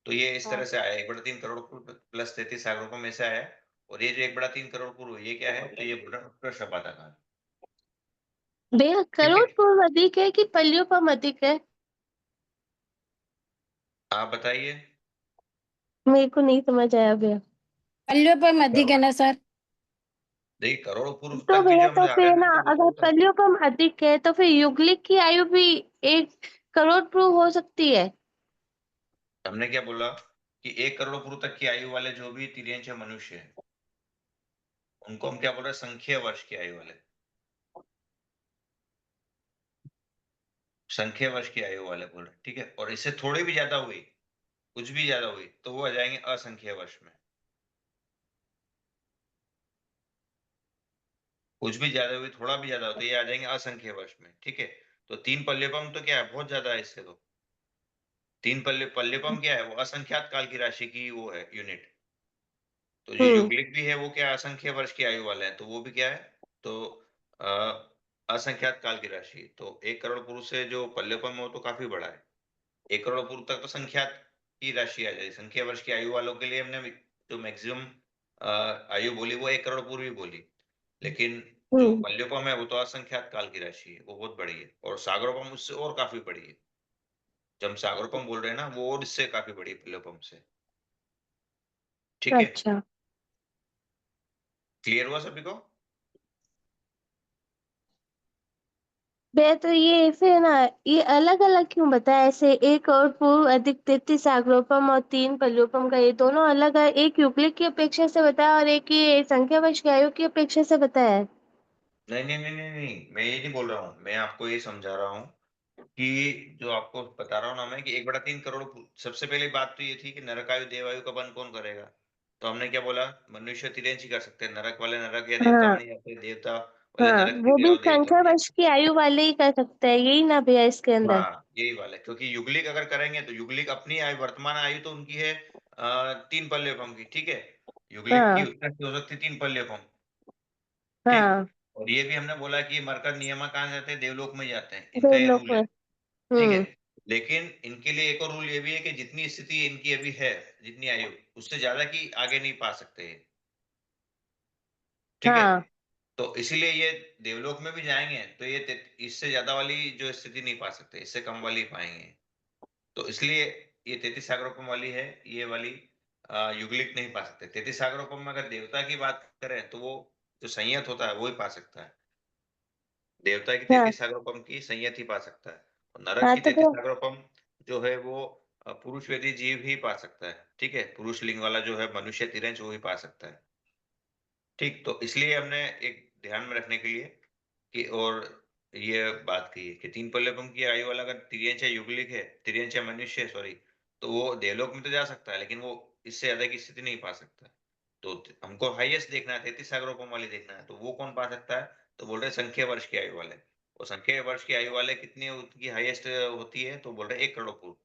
तो ये इस हाँ तरह से आया 1/3 करोड़ पूर्व प्लस 33 सागरोपम में से आया। और ये जो 1/3 करोड़ पूर्व ये क्या है? तो ये उत्कृष्ट अपादान। भैया ठीक है, करोड़ पूर्व अधिक है कि पल्योपम अधिक है? आप बताइए। मेरे को नहीं समझ आया भैया। पल्योपम अधिक है ना सर? देखिए करोड़ पूर्व तो तक भी भैया जो तो हमने आ रहे फिर हैं ना, ना, तो वो अगर तो पल्योपम अधिक है तो फिर युगलिक की आयु भी 1 करोड़ पूर्व हो सकती है। हमने क्या बोला कि 1 करोड़ पूर्व तक की आयु वाले जो भी तिर्यंच मनुष्य हैं, उनको हम क्या बोल रहे हैं? संख्या वर्ष की आयु वाले, संख्या वर्ष की आयु वाले बोल रहे हैं। ठीक है, और इससे थोड़ी भी ज्यादा हुई, कुछ भी ज्यादा हुई, तो वो आ जाएंगे असंख्य वर्ष में। कुछ भी ज्यादा हुई, थोड़ा भी ज्यादा हो, तो ये आ जाएंगे असंख्य वर्ष में। ठीक है, तो 3 पल्लेपम तो क्या है? बहुत ज्यादा है इससे तो। 3 पल्लेपम क्या है? वो असंख्यात काल की राशि की वो है यूनिट। तो जो हम्म। युगलिक भी है वो क्या असंख्य वर्ष की आयु वाले हैं, तो वो भी क्या है? तो अ, असंख्यात काल की राशि। तो 1 करोड़ पुरुष से जो पल्लेपम है वो तो काफी बड़ा है। 1 करोड़ पूर्व तक तो संख्यात की राशि आ जाए। संख्या वर्ष की आयु वालों के लिए हमने जो मैक्सिमम आयु बोली वो 1 करोड़ पूर्व ही बोली। लेकिन जो हम्म। पल्योपम है वो तो असंख्यात काल की राशि है, वो बहुत बड़ी है। और सागरोपम उससे और काफी बड़ी है। जब हम सागरोपम बोल रहे हैं ना, वो और इससे काफी बड़ी है पल्योपम से। ठीक है, अच्छा क्लियर हुआ सभी को? भैया, तो ये फिर ना, ये अलग अलग क्यों बताया? ऐसे 1 करोड़ पूर्व अधिक 33 सागरोपम और 3 पल्योपम का, ये दोनों अलग है? एक युगलिक की अपेक्षा से बताया और एक ये संख्या वर्ष की आयु की अपेक्षा से बताया है। नहीं नहीं नहीं नहीं नहीं, मैं ये नहीं बोल रहा हूँ, मैं आपको ये समझा रहा हूँ कि जो आपको बता रहा हूँ ना मैं, कि 1/3 करोड़ सबसे पहले बात तो ये थी कि नरकायु देवायु का बंध कौन करेगा? तो हमने क्या बोला? मनुष्य तिरंज ही कर सकते हैं। नरक वाले नरक या देवता हाँ में नहीं जाते, देवता वाले हाँ, नरक वो नहीं भी जाओ, देवता संख्या में नहीं वर्ष जाते। की आयु वाले ही कर सकते हैं, यही ना भैया इसके अंदर? हाँ यही वाला है, क्योंकि युगलिक अगर करेंगे तो युगलिक अपनी आयु, वर्तमान आयु तो उनकी है 3 पल्लेपम की। ठीक है, युगलिक की हाँ उत्कृष्ट हो सकती 3 पल्लेपम। ठीक, हाँ। और ये भी हमने बोला कि मरकर नियमा कहाँ जाते हैं? देवलोक में जाते हैं, इनका ये देवलोक रूल में। है। ठीक है, हम्म। लेकिन इनके लिए एक और रूल ये भी है कि जितनी स्थिति इनकी अभी है, जितनी आयु, उससे ज्यादा की आगे नहीं पा सकते ये। ठीक है, हाँ तो इसीलिए ये देवलोक में भी जाएंगे तो ये इससे ज्यादा वाली जो स्थिति नहीं पा सकते, इससे कम वाली ही पाएंगे। तो इसलिए ये 33 सागरोपम वाली है, ये वाली युगलिक नहीं पा सकते। 33 सागरोपम में अगर देवता की बात करें तो वो जो संयत होता है वो ही पा सकता है। देवता की हाँ 33 सागरोपम की संयत ही पा सकता है। और नरक हाँ। की तो 33 फिर सागरोपम जो है वो पुरुष वेदी जीव ही पा सकता है। ठीक है, पुरुष लिंग वाला जो है मनुष्य तिरंज वो ही पा सकता है। ठीक, तो इसलिए हमने एक ध्यान में रखने के लिए कि, और ये बात कही है कि 3 पल्लेपम की आयु वाला अगर तिर्यंच या युगलिक है, तिर्यंच या मनुष्य सॉरी, तो वो देवलोक में तो जा सकता है, लेकिन वो इससे ज्यादा की स्थिति नहीं पा सकता। तो हमको हाईएस्ट देखना है, 33 सागरोपम वाली देखना है, तो वो कौन पा सकता है? तो बोल रहे हैं संख्या वर्ष की आयु वाले। और संख्या वर्ष की आयु वाले कितनी उनकी हाईएस्ट होती है? तो बोल रहे हैं 1 करोड़ पूर्व।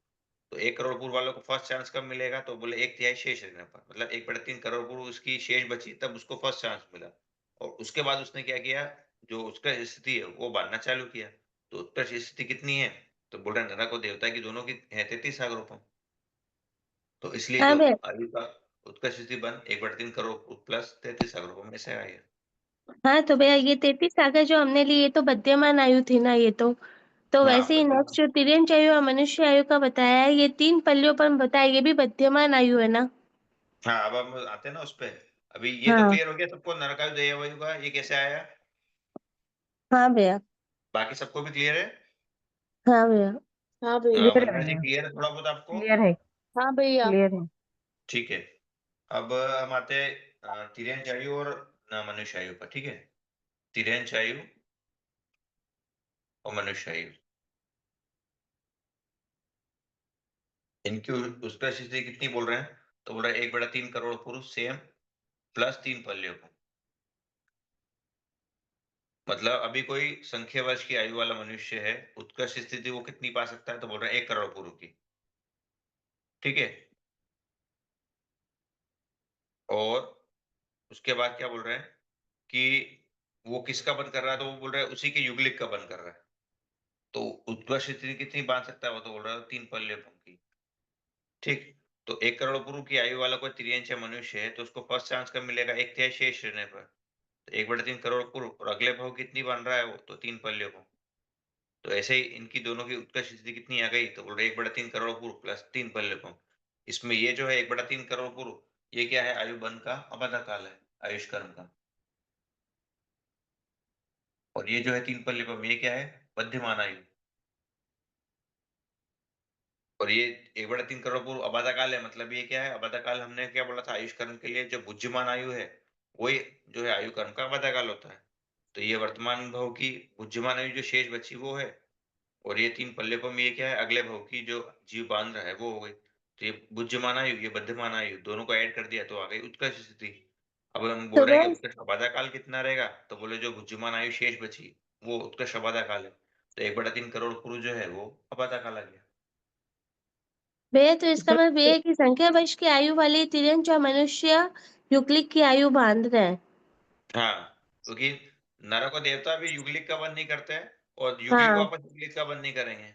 तो 1 करोड़ पूर्व वालों को फर्स्ट चांस कब मिलेगा? तो बोले 1/3 शेष रहने पर, मतलब 1/3 करोड़ पूर्व उसकी शेष बची तब उसको फर्स्ट चांस मिला। और उसके बाद उसने क्या किया? जो उसका स्थिति है वो बांधना चालू किया। तो उत्कर्ष स्थिति कितनी है? तो बोल रहे हैं नरक और देवता की दोनों की है 33 सागरोपम। तो इसलिए हाँ जो भैया। आयु का उत्कर्ष स्थिति बन 1/3 करोड़ प्लस 33 सागरोपम में से आई है। हाँ तो भैया, ये 33 सागर जो हमने ली, ये तो बद्यमान आयु थी ना ये तो हाँ वैसे ही नेक्स्ट जो तिर्यंच आयु और मनुष्य आयु का बताया है, ये 3 पल्लियों पर बताया, ये भी बद्यमान आयु है ना? हाँ, अब हम आते हैं ना उस पे। अभी ये तो हाँ क्लियर हो गया सबको, नरकायु देवायु का ये कैसे आया? हाँ भैया। बाकी सबको भी क्लियर है? हाँ भैया। हाँ भैया। क्लियर है वंदना जी भैया। क्लियर है थोड़ा बहुत आपको? क्लियर है। हाँ भैया। क्लियर है। ठीक है, अब हम आते हैं तिर्यंच आयु और मनुष्य आयु पर। ठीक है, तिर्यंच आयु और मनुष्य आयु, इनकी उसका स्थिति कितनी बोल रहे हैं? तो बोल रहे हैं 1/3 करोड़ पुरुष सेम प्लस 3 पल्लियों को। मतलब अभी कोई संख्या वर्ष की आयु वाला मनुष्य है, उत्कर्ष स्थिति वो कितनी पा सकता है? तो बोल रहे हैं 1 करोड़ पूर्व की। ठीक है, और उसके बाद क्या बोल रहे हैं कि वो किसका बंद कर रहा है, तो वो बोल रहा है उसी के युगलिक का बंद कर रहा है। तो उत्कर्ष स्थिति कितनी बांध सकता है, वो तो बोल रहा है 3 पल्लेपम की। ठीक, तो 1 करोड़ पूर्व की आयु वाला कोई तिर्यंच मनुष्य है तो उसको फर्स्ट चांस कब मिलेगा, 1/3 शेष रहने पर। तो 1/3 करोड़ पूर्व और अगले भाव कितनी बन रहा है वो, तो 3 पल्लेपम। तो ऐसे ही इनकी दोनों की उत्कर्ष स्थिति कितनी आ गई, तो बोल रहे 1/3 करोड़ पूर्व प्लस 3 पल्लेपम। इसमें ये जो है 1/3 करोड़ पूर्व, ये क्या है, आयु बंध का अबाधा काल है, आयुष कर्म का। और ये जो है 3 पल्लेपम, ये क्या है, मध्यमान आयु। और ये 1/3 करोड़ पूर्व अबाधा काल है, मतलब ये क्या है, अबाधा काल हमने क्या बोला था, आयुष कर्म के लिए जो बुद्धिमान आयु है वही जो है आयु कर्म का अबाधा काल होता है। तो ये वर्तमान भाव की बुद्धिमान आयु जो शेष बची वो है, और ये 3 पल्लेपम ये क्या है, अगले भाव की जो जीव बांध रहा है वो हो गई। तो ये बुद्धिमान आयु, ये बद्धमान आयु, दोनों को ऐड कर दिया तो आ गई उत्कर्ष स्थिति। अब हम बोल तो रहे हैं कि वह उत्कर्ष अबाधा काल कितना रहेगा, तो बोले जो बुद्धिमान आयु शेष बची वो उत्कर्ष अबाधा काल है। तो 1/3 करोड़ पूर्व जो है वो अबाधा काल आ गया। भैया तो इसका सर मतलब ये है कि संख्या वर्ष की आयु वाले तिर्यंच और मनुष्य युगलिक की आयु बांध रहे हैं। हाँ, क्योंकि नर को देवता भी युगलिक का बंध नहीं करते हैं और युगलिक हाँ वापस युगलिक का बंध नहीं करेंगे।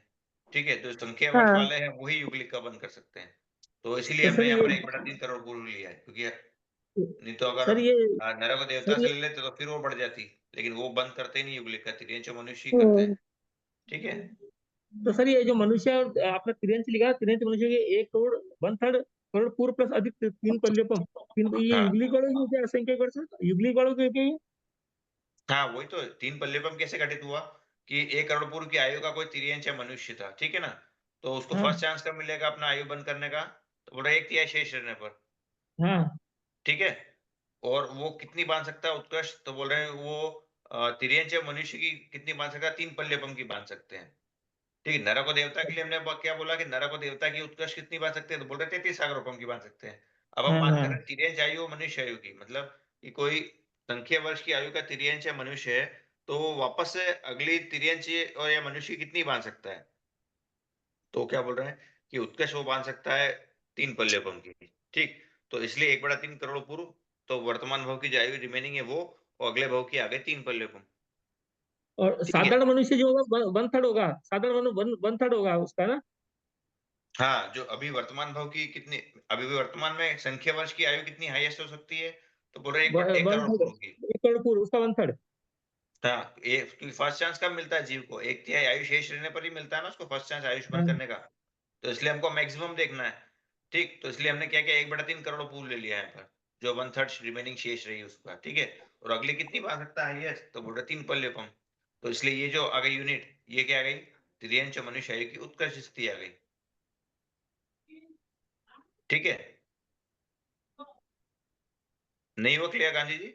ठीक है, तो संख्या वर्ष हाँ। वाले हैं वही युगलिक का बंध कर सकते हैं। तो इसीलिए तो हमने सर यहाँ ये पर 1/3 करोड़ पूर्व लिया है, क्योंकि नहीं तो अगर सर ये नर को देवता सर से ये ले लेते तो फिर वो बढ़ जाती, लेकिन वो बंद करते ही नहीं, युगलिक का तिर्यंच मनुष्य ही करते हम्म। हैं। ठीक है। तो सर ये जो मनुष्य और आपने तिरंज लिखा, तिरंज मनुष्य के 1 करोड़ 1/3 करोड़ पूर्व प्लस अधिक 3 पल्लेपम, ये हाँ युगली गणों की क्या असंख्य वर्ष है? युगली गणों के क्या ये? हाँ, वही तो 3 पल्लेपम कैसे घटित हुआ कि 1 करोड़ पूर्व की आयु का कोई तिर्यंच मनुष्य था, ठीक है ना, तो उसको हाँ फर्स्ट चांस कब मिलेगा अपना आयु बंद करने का, तो बोल रहा है 1/3 शेष रहने पर। हाँ। ठीक है, और वो कितनी बांध सकता है उत्कर्ष, तो बोल रहे हैं वो तिर्यंच मनुष्य की कितनी बांध सकता है, 3 पल्लेपम की बांध सकते हैं। ठीक है, नर को देवता के लिए हमने क्या बोला कि नर को देवता की उत्कर्ष कितनी बांध सकते हैं, तो बोल रहे 33 सागरोपम की बांध सकते हैं। अब हम हाँ बात कर रहे हाँ। हैं तिर्यंच आयु और मनुष्य आयु की, मतलब कि कोई संख्या वर्ष की आयु का तिर्यंच या मनुष्य है, तो वो वापस से अगली तिर्यंच और या मनुष्य कितनी बांध सकता है, तो क्या बोल रहे हैं कि उत्कर्ष वो बांध सकता है 3 पल्लेपम की। ठीक, तो इसलिए 1/3 करोड़ पूर्व, तो वर्तमान भाव की जो आयु रिमेनिंग है वो, और अगले भाव की आ गई 3 पल्लेपम। और ठीक है, साधारण मनुष्य जो होगा 1/3 होगा, साधारण मनु 1/3 होगा उसका ना। हाँ, जो अभी वर्तमान भाव की कितनी, अभी भी वर्तमान में संख्या वर्ष की आयु कितनी हाईएस्ट हो सकती है, तो बोल रहे हैं 1 वन करोड़ थर्ड पूर्व की। 1 करोड़ पूर्व उसका 1/3। हाँ, ये फर्स्ट चांस कब मिलता है जीव को, 1/3 आयु शेष रहने पर ही मिलता है ना उसको फर्स्ट चांस आयुष्मान हाँ करने का। तो इसलिए हमको मैक्सिमम देखना है। ठीक, तो इसलिए हमने क्या किया, 1/3 करोड़ पूर्व ले लिया है यहाँ पर, जो 1/3 रिमेनिंग शेष रही उसका। ठीक है, और अगली कितनी बांध सकता है हाईएस्ट, तो बोल रहे 3 पल्लेपम। तो इसलिए ये जो आ गई यूनिट, ये क्या आ गई, तिर्यंच मनुष्य आयु की उत्कर्ष स्थिति आ गई। ठीक है, नहीं हुआ क्लियर गांधी जी,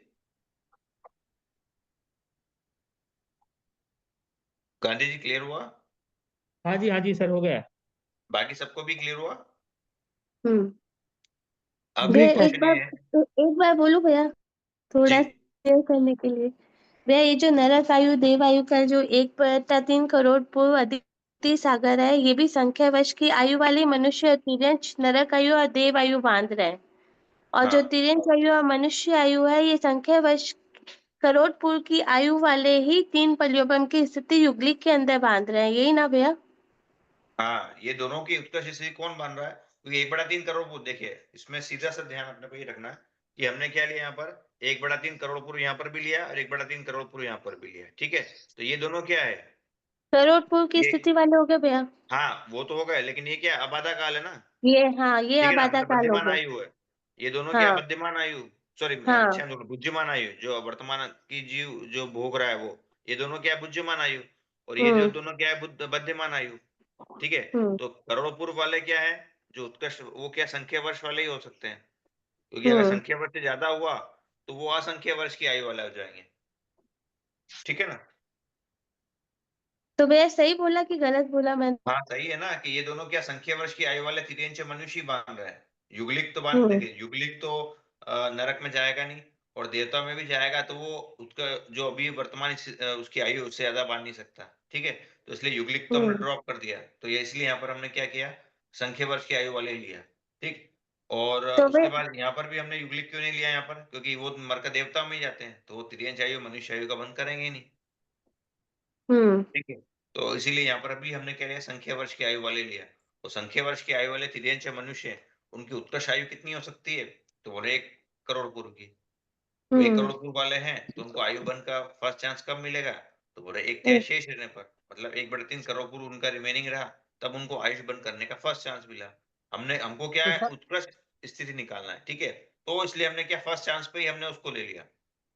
गांधी जी क्लियर हुआ, हाँ जी सर, हो गया। बाकी सबको भी क्लियर हुआ। हम्म। अब अभी भैया एक तो एक क्वेश्चन बार, ये है। एक बार बोलूं भैया, जी, थोड़ा क्लियर करने के लिए। भैया ये जो नरक आयु देव आयु का जो 1/3 करोड़ पूर्व अदिति सागर है, ये भी संख्या वर्ष की आयु वाले मनुष्य तिर्यंच नरक आयु और देव आयु बांध रहे हैं। और जो हाँ तिर्यंच आयु और मनुष्य आयु है, ये संख्या वर्ष करोड़ पूर्व की आयु वाले ही 3 पल्योपम की स्थिति युगलिक के अंदर बांध रहे हैं, यही ना भैया? हाँ, ये दोनों की उत्कर्ष स्थिति कौन बन रहा है, क्योंकि 1/3 करोड़ पूर्व, देखिए इसमें सीधा सा ध्यान अपने को ये रखना है कि हमने क्या लिया यहाँ पर, 1/3 करोड़ पूर्व यहाँ पर भी लिया और 1/3 करोड़ पूर्व यहाँ पर भी लिया। ठीक है, तो ये दोनों क्या है, करोड़ पूर्व की ये, स्थिति वाले हो गए भैया। हाँ वो तो हो गए, लेकिन ये क्या अबाधा काल है ना। ये हाँ, ये ठीक है ना, आबादा मतलब काल हो बुद्धिमान गए। आयु है, ये दोनों क्या हाँ बुद्धिमान आयु, सॉरी हाँ। बुद्धिमान आयु जो वर्तमान की जीव जो भोग रहा है वो, ये दोनों क्या है बुद्धिमान आयु, और ये जो हम्म दोनों क्या है बुद्धिमान आयु। ठीक है, हम्म तो करोड़ पूर्व वाले क्या है, जो उत्कर्ष, वो क्या संख्या वर्ष वाले ही हो सकते हैं, क्योंकि अगर हम्म। संख्या वर्ष से ज्यादा हुआ तो वो असंख्य वर्ष की आयु वाले हो जाएंगे। ठीक है ना, तो भैया सही बोला कि गलत बोला मैं? हाँ सही है ना, कि ये दोनों क्या संख्या वर्ष की आयु वाले तिर्यंच मनुष्य ही बांध रहे हैं। युगलिक तो बांध, हम्म देखिए युगलिक तो नरक में जाएगा नहीं, और देवता में भी जाएगा तो वो उसका जो अभी वर्तमान उसकी आयु उससे ज्यादा बांध नहीं सकता। ठीक है, तो इसलिए युगलिक तो हमने हम्म ड्रॉप कर दिया, तो ये इसलिए यहाँ पर हमने क्या किया, संख्या वर्ष की आयु वाले ही लिया। ठीक, और तो उसके वे बाद यहाँ पर भी हमने युगलिक क्यों नहीं लिया यहाँ पर, क्योंकि वो मर का देवता में ही जाते हैं, तो वो तिर्यंच आयु मनुष्य आयु का बंध करेंगे ही नहीं। ठीक है, तो इसीलिए यहाँ पर अभी हमने क्या लिया, संख्या वर्ष की आयु वाले लिया। तो संख्या वर्ष की आयु वाले तिर्यंच मनुष्य, उनकी उत्कर्ष आयु कितनी हो सकती है, तो बोले 1 करोड़ पूर्व की। तो 1 करोड़ पूर्व वाले हैं तो उनको आयु बन का फर्स्ट चांस कब मिलेगा, तो बोले 1/3 शेष रहने पर, मतलब 1/3 करोड़ पूर्व उनका रिमेनिंग रहा, तब उनको आयुष बंद करने का फर्स्ट चांस मिला। हमको क्या तो है, सर उत्कृष्ट स्थिति निकालना है। ठीक है, तो इसलिए हमने क्या, फर्स्ट चांस पे ही हमने उसको ले लिया।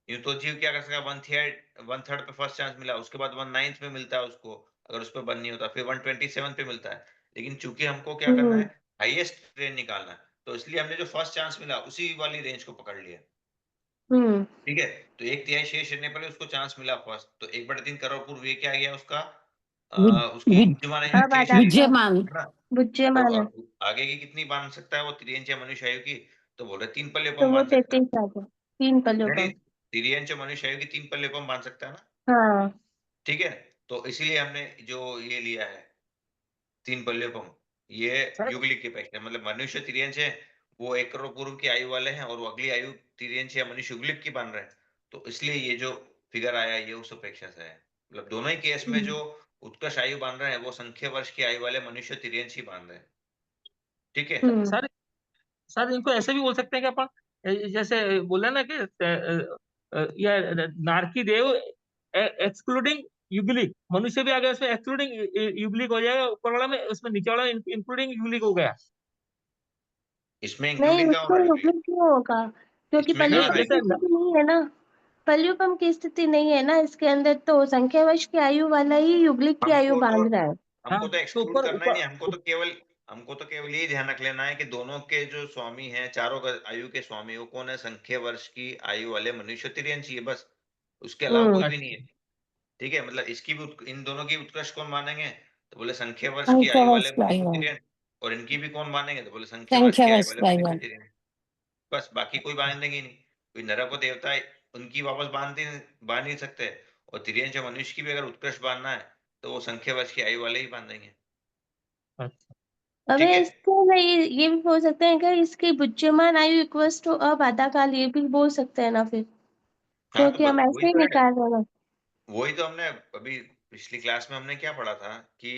यूं तो जीव क्या कर सका, 1/3 पे फर्स्ट चांस मिला, उसके बाद 1/9 पे मिलता है उसको, अगर उस पे बंद नहीं होता, फिर 127 पे मिलता है। लेकिन चूंकि हमको क्या करना है, हाईएस्ट रेंज निकालना है, तो इसलिए हमने जो फर्स्ट चांस मिला उसी वाली रेंज को पकड़ लिया। ठीक है, तो 1/3 शेष रहने पर ही उसको चांस मिला फर्स्ट, तो 1/3 करोड़ पूर्व ये क्या आ गया उसका, उसकी बुद्धिमान आयु अब शेष आधा रहेगी, विद्यमान है ना। बुज्जे तो माना आगे की कितनी बांध सकता है वो तिर्यंच मनुष्य आयु की, तो बोल रहे 3 तो पल्लेपम वो बांध सकता है। 33 आ गया 3 पल्लियों नहीं का। नहीं, तिर्यंच मनुष्य आयु की 3 पल्लेपम बांध सकता है ना। हाँ ठीक है, तो इसीलिए हमने जो ये लिया है 3 पल्लेपम, ये सर युगलिक की अपेक्षा, मतलब मनुष्य तिर्यंच है, वो 1 करोड़ पूर्व की आयु वाले हैं, और वो अगली आयु तिर्यंच या मनुष्य युगलिक की बांध रहे हैं, तो इसलिए ये जो फिगर आया ये उस अपेक्षा से है। मतलब दोनों ही केस में जो उत्कर्ष आयु बांध रहे हैं वो संख्या वर्ष की आयु वाले मनुष्य तिर्यंच ही बांध रहे हैं। ठीक है, सर सर इनको ऐसे भी बोल सकते हैं कि अपन जैसे बोले ना कि या नारकी देव एक्सक्लूडिंग युगलिक, मनुष्य भी आ गया उसमें, एक्सक्लूडिंग युगलिक हो जाएगा, ऊपर वाला में, उसमें नीचे वाला इंक्लूडिंग युगलिक हो गया। इसमें नहीं, इंक्लूडिंग का उसको होना है, युग्मिक क्यों होगा, क्योंकि इसमें क्या नहीं होना पल्लूपम है, की जैसे स्थिति नहीं है ना। पल्लूपम की स्थिति नहीं है ना इसके अंदर, तो संख्यावश की आयु वाला ही युगलिक की आयु हमको तो बांध रहा है। हमको हाँ तो तो एक्सक्लूड ऊपर करना ही ऊपर नहीं, हमको तो केवल यही ध्यान रख लेना है कि दोनों के जो स्वामी हैं, चारों आयु के स्वामी, वो कौन है, संख्या वर्ष की आयु वाले मनुष्य तिर्यंच ही है बस, उसके अलावा कोई भी नहीं है। ठीक है, मतलब इसकी भी इन दोनों की उत्कृष्ट कौन मानेंगे, तो बोले संख्या वर्ष की संख्या आयु वाले वर्ष की मनुष्य आयु तिर्यंत, और इनकी भी कौन मानेंगे, तो बोले संख्या वर्ष संख्या की आयु वर्ष वाले की मनुष्य आयु तिर्यंत। बस बाकी कोई बांधेंगे ही नहीं, कोई नरक और देवता है, उनकी वापस बांध नहीं सकते, और तिर्यंच और मनुष्य की भी अगर उत्कृष्ट बांधना है तो वो संख्या वर्ष की आयु वाले ही बांधेंगे। अबे ठीक है, इसको मैं ये भी बोल सकते हैं क्या, इसकी बुज्यमान आयु इक्वल्स टू अबाधाकाल, ये भी बोल सकते हैं ना फिर, हाँ तो क्योंकि हम वही ऐसे ही तो है, निकाल रहे हैं ना। वही तो हमने अभी पिछली क्लास में हमने क्या पढ़ा था कि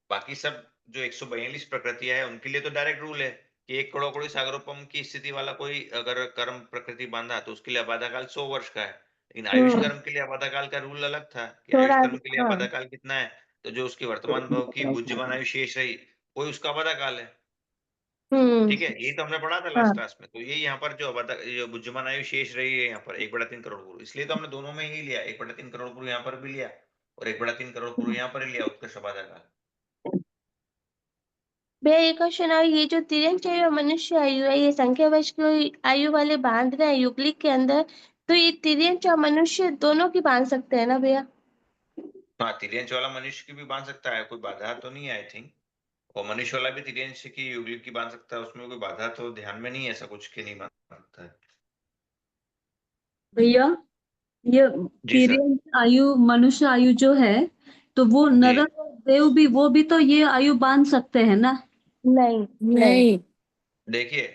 बाकी सब जो 142 प्रकृतियां है उनके लिए तो डायरेक्ट रूल है कि 1 करोड़ कोड़ी सागरोपम की स्थिति वाला कोई अगर कर्म प्रकृति बांधा तो उसके लिए आबादा काल 100 वर्ष का है। लेकिन आयुष हम्म कर्म के लिए आबादा काल का रूल अलग था कि आयुष थोड़ा कर्म के लिए हाँ आबादा काल कितना है, तो जो उसके वर्तमान भाव की बुद्धिमान आयु शेष रही वही उसका आबादा काल है। ठीक है, यही तो हमने पढ़ा था लास्ट हाँ क्लास में, तो ये यहाँ पर जो बुद्धिमान आयु शेष रही है यहाँ पर 1/3 करोड़ पूर्व, इसलिए तो हमने दोनों में ही लिया, 1/3 करोड़ पूर्व यहाँ पर भी लिया और 1/3 करोड़ पूर्व यहाँ पर ही लिया उत्कर्ष आबादा काल। भैया ये क्वेश्चन है, ये जो तिर्यंच आयु और मनुष्य आयु है, ये संख्यावश की आयु वाले बांध रहे हैं युगलिक के अंदर, तो ये तिर्यंच और मनुष्य दोनों की बांध सकते हैं ना भैया। हाँ, तिर्यंच वाला मनुष्य की भी बांध सकता है, कोई बाधा तो नहीं है आई थिंक, और मनुष्य वाला भी तिर्यंच की युगलिक की बांध सकता है, उसमें कोई बाधा तो ध्यान में नहीं है ऐसा कुछ कि नहीं बांध सकता है। भैया ये जी सर। तिर्यंच आयु मनुष्य आयु जो है तो वो जी नरक और देव भी, वो भी तो ये आयु बांध सकते हैं ना। नहीं नहीं नहीं देखिए,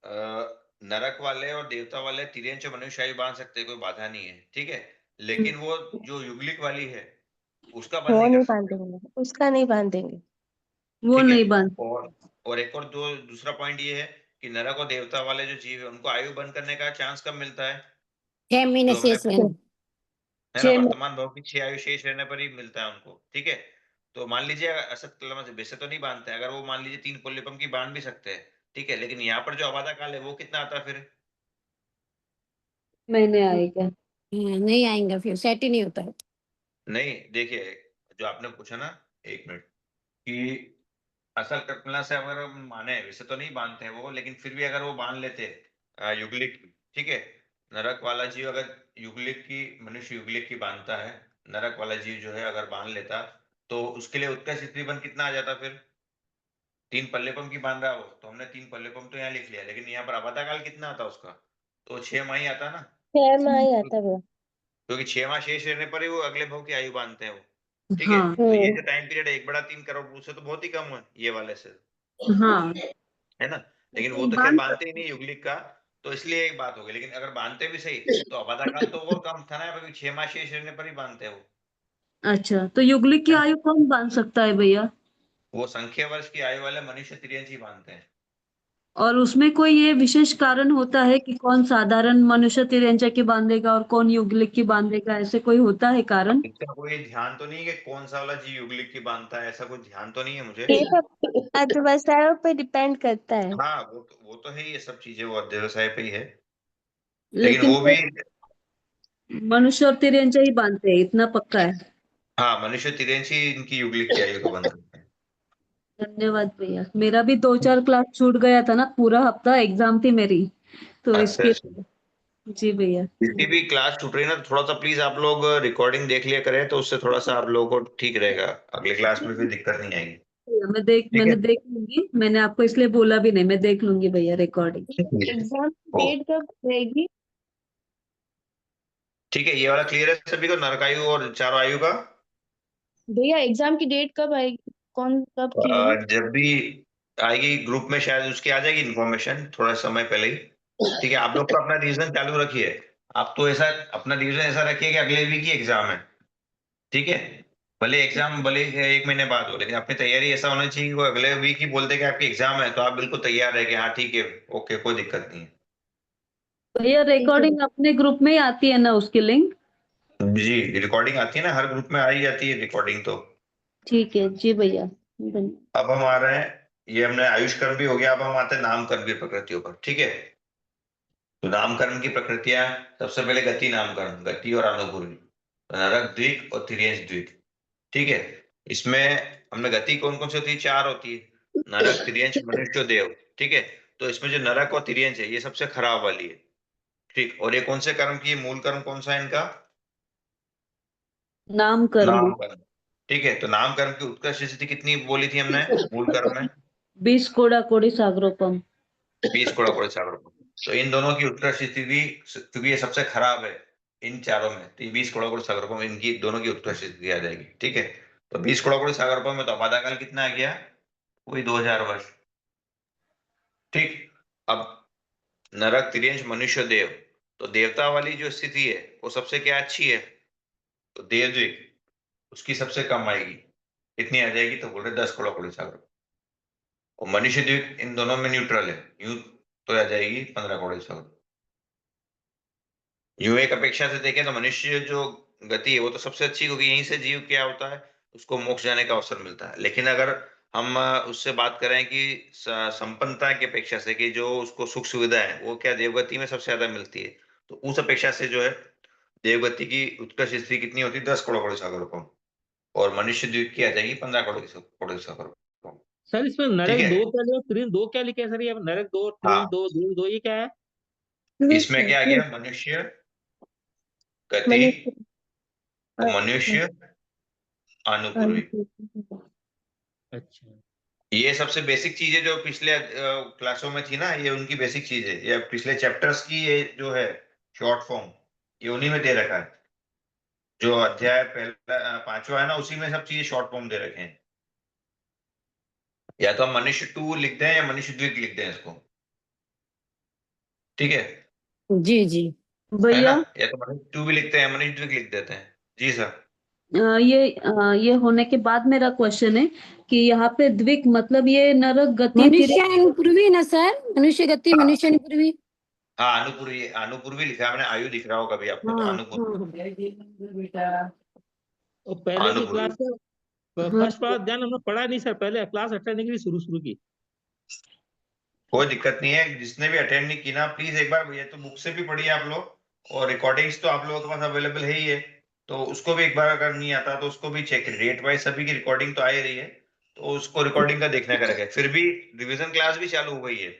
अ, नरक वाले और देवता वाले तिर्यंच और मनुष्य आयु बांध सकते हैं, कोई बाधा नहीं है। ठीक है, लेकिन वो जो युगलिक वाली है उसका बंद वो नहीं कर नहीं सकते। बांधेंगे, उसका नहीं बांधेंगे। वो ठीक है, नहीं बांध। और एक और दूसरा पॉइंट ये है कि नरक और देवता वाले जो जीव है उनको आयु बंद करने का चांस कब मिलता है, 6 महीने जो हमने शेष रहने है ना, वर्तमान भाव की 6 आयु शेष रहने पर ही मिलता है उनको। ठीक है, तो मान लीजिए असत कलम से वैसे तो नहीं बांधते, अगर वो मान लीजिए 3 पोलिपम की बांध भी सकते हैं, ठीक है, लेकिन यहाँ पर जो आबादा काल है वो कितना आता है फिर, महीने आएगा। नहीं आएंगे, फिर सेट ही नहीं होता है। नहीं देखिए, जो आपने पूछा ना, 1 मिनट, कि असल कल्पना से अगर हम माने, वैसे तो नहीं बांधते हैं वो, लेकिन फिर भी अगर वो बांध लेते युगलिक, ठीक है, नरक वाला जीव अगर युगलिक की, मनुष्य युगलिक की बांधता है, नरक वाला जीव जो है अगर बांध लेता, तो उसके लिए उत्कर्ष स्त्रीबंध कितना आ जाता फिर, 3 पल्लेपम की बांध रहा हो तो हमने 3 पल्लेपम तो यहाँ लिख लिया, लेकिन यहाँ पर आबादा काल कितना आता उसका, तो 6 माह ही आता ना, 6 माह ही आता है भैया। क्योंकि 6 माह शेष रहने पर ही वो अगले भाव की आयु बांधते हैं वो। ठीक है, हाँ तो ये जो टाइम पीरियड है 1/3 करोड़ से तो बहुत ही कम है ये वाले से, हाँ है ना। लेकिन वो तो खैर बांधते ही नहीं युगलिक का, तो इसलिए एक बात हो गई। लेकिन अगर बांधते भी सही तो अबाधा काल तो और कम था ना, अभी 6 माह शेष रहने पर ही बांधते हैं वो। अच्छा, तो युगलिक की आयु कौन बांध सकता है भैया? वो संख्या वर्ष की आयु वाले मनुष्य तिर्यंच ही बांधते हैं। और उसमें कोई ये विशेष कारण होता है कि कौन साधारण मनुष्य तिरंजा की बांधेगा और कौन युगलिक की बांधेगा, ऐसे कोई होता है कारण? इसका कोई ध्यान तो नहीं है कि कौन सा वाला जी युगलिक की बांधता है, ऐसा कोई ध्यान तो नहीं है मुझे। ये सब अध्यवसायों पे डिपेंड करता है। हाँ वो तो है ही, ये सब चीजें वो अध्यवसाय पे ही है। लेकिन लेकिन वो भी मनुष्य और तिरंजा ही बांधते हैं, इतना पक्का है। हाँ, मनुष्य तिर्यंच ही इनकी युगलिक की आयु को बंद करते हैं। धन्यवाद भैया, मेरा भी 2-4 क्लास छूट गया था ना, पूरा हफ्ता एग्जाम थी मेरी, तो अच्छा इसके अच्छा। जी भैया। जितनी भी क्लास छूट रही है ना, तो थोड़ा सा प्लीज आप लोग रिकॉर्डिंग देख लिया करें, तो उससे थोड़ा सा आप लोगों को ठीक रहेगा, अगले क्लास में कोई दिक्कत नहीं आएगी। ठीक है। मैंने देख लूंगी, मैंने आपको इसलिए बोला भी नहीं, मैं देख लूंगी भैया रिकॉर्डिंग। एग्जाम ओ, डेट कब रहेगी? ठीक है, ये वाला क्लियर है सभी को, नरकायु और चारों आयु का। भैया एग्जाम की डेट कब आएगी, कौन कब की है? जब भी आएगी ग्रुप में शायद उसकी आ जाएगी इन्फॉर्मेशन थोड़ा समय पहले ही। ठीक है, आप लोग तो अपना रिवीजन चालू रखिए। आप तो ऐसा अपना रिवीजन ऐसा रखिए कि अगले वीक ही एग्जाम है। ठीक है, भले एग्जाम भले ही 1 महीने बाद हो, लेकिन अपनी तैयारी ऐसा होना चाहिए कि वो अगले वीक ही बोलते कि आपकी एग्जाम है, तो आप बिल्कुल तैयार रहे कि हाँ ठीक है, ओके, कोई दिक्कत नहीं है। भैया ठीक है। रिकॉर्डिंग अपने ग्रुप में ही आती है ना उसकी लिंक? जी, रिकॉर्डिंग आती है ना, हर ग्रुप में आ ही जाती है रिकॉर्डिंग तो। ठीक है जी भैया, अब हम आ रहे हैं, ये हमने आयुष कर्म भी हो गया, अब हम आते हैं नामकरण की प्रकृतियों पर। ठीक है, तो नामकरण की प्रकृतियां, सबसे पहले गति नामकरण, गति और अनुभूति, नरक द्विक और तिर्यंच द्विक। ठीक है, इसमें हमने गति कौन कौन सी होती है, 4 होती है, नरक तिर्यंच मनुष्य देव। ठीक है, तो इसमें जो नरक और तिर्यंच है ये सबसे खराब वाली है। ठीक, और ये कौन से कर्म की, मूल कर्म कौन सा है इनका, नामकर्म। नामकर्म। ठीक है, तो नामकर्म की उत्कृष्ट स्थिति कितनी बोली थी हमने मूल कर्म में, 20 कोड़ा कोड़ी सागरोपम। 20 कोड़ा कोड़े सागर। तो इन दोनों की उत्कृष्ट स्थिति, क्योंकि ये सबसे खराब है इन चारों में, तो 20 कोड़ा कोड़े सागर में इनकी दोनों की उत्कृष्ट स्थिति आ जाएगी। ठीक है, तो 20 कोड़ा कोड़े सागर में तो आबादा काल कितना आ गया, वही 2000 वर्ष। ठीक, अब नरक तिर्यंच मनुष्य देव, तो देवता वाली जो स्थिति है वो सबसे क्या अच्छी है, तो देवद्विक, उसकी सबसे कम आएगी, कितनी आ जाएगी, तो बोल रहे 10 करोड़ कोड़ी सागर। और मनुष्य द्वीप इन दोनों में न्यूट्रल है, यूं तो आ जाएगी 15 करोड़ सागर। यूं एक अपेक्षा से देखें तो मनुष्य जो गति है वो तो सबसे अच्छी, क्योंकि यहीं से जीव क्या होता है, उसको मोक्ष जाने का अवसर मिलता है। लेकिन अगर हम उससे बात करें कि संपन्नता की अपेक्षा से, कि जो उसको सुख सुविधा है वो क्या देवगति में सबसे ज्यादा मिलती है, तो उस अपेक्षा से जो है देवगति की उत्कृष्ट स्थिति कितनी होती है, 10 करोड़ करोड़ सागर को, और मनुष्य द्वीप की आ जाएगी 15 करोड़ करोड़ सागर को। सर इसमें ठीक नरक है, 2 क्या लिखा, त्रिन 2 क्या लिखा है सर, ये नरक 2 त्रिन हाँ, 2 द्विज 2 ये क्या है? इसमें क्या आ गया, मनुष्य, गति मनुष्य और मनुष्य अनुपूर्वी। अच्छा। ये सबसे बेसिक चीज है जो पिछले क्लासों में थी ना, ये उनकी बेसिक चीज है, ये पिछले चैप्टर्स की ये जो है शॉर्ट फॉर्म, ये उन्हीं में दे रखा है। जो अध्याय पहला 5वां है ना, उसी में सब चीजें शॉर्ट फॉर्म दे रखे हैं। या तो हम मनुष्य 2 लिखते हैं या मनुष्य द्विक लिखते हैं इसको। ठीक है जी जी। है ना, भैया या तो मनुष्य 2 भी लिखते हैं, मनुष्य द्विक लिख देते हैं। जी सर। ये होने के बाद मेरा क्वेश्चन है कि यहाँ पे द्विक मतलब ये नरक गति मनुष्य अनुपूर्वी ना सर, मनुष्य गति हाँ मनुष्य अनुपूर्वी। हाँ, अनुपूर्वी, अनुपूर्वी लिखा है मैंने, आयु दिख रहा होगा अभी आपको, तो हाँ अनुपूर्वी, हाँ। और पहले की अनुपूर्वी। क्लास में हाँ फर्स्ट पार्ट ध्यान हमने पढ़ा नहीं सर, पहले क्लास अटेंड की शुरू की। कोई दिक्कत नहीं है, जिसने भी अटेंड नहीं की ना, प्लीज एक बार, ये तो बुक से भी पढ़िए आप लोग, और रिकॉर्डिंग्स तो आप लोगों के पास अवेलेबल है ही है, तो उसको भी एक बार, अगर नहीं आता तो उसको भी चेक करिए, रेट वाइज सभी की रिकॉर्डिंग तो आ ही रही है, तो उसको रिकॉर्डिंग का देखने का रखे। फिर भी रिवीजन क्लास भी चालू हो गई है,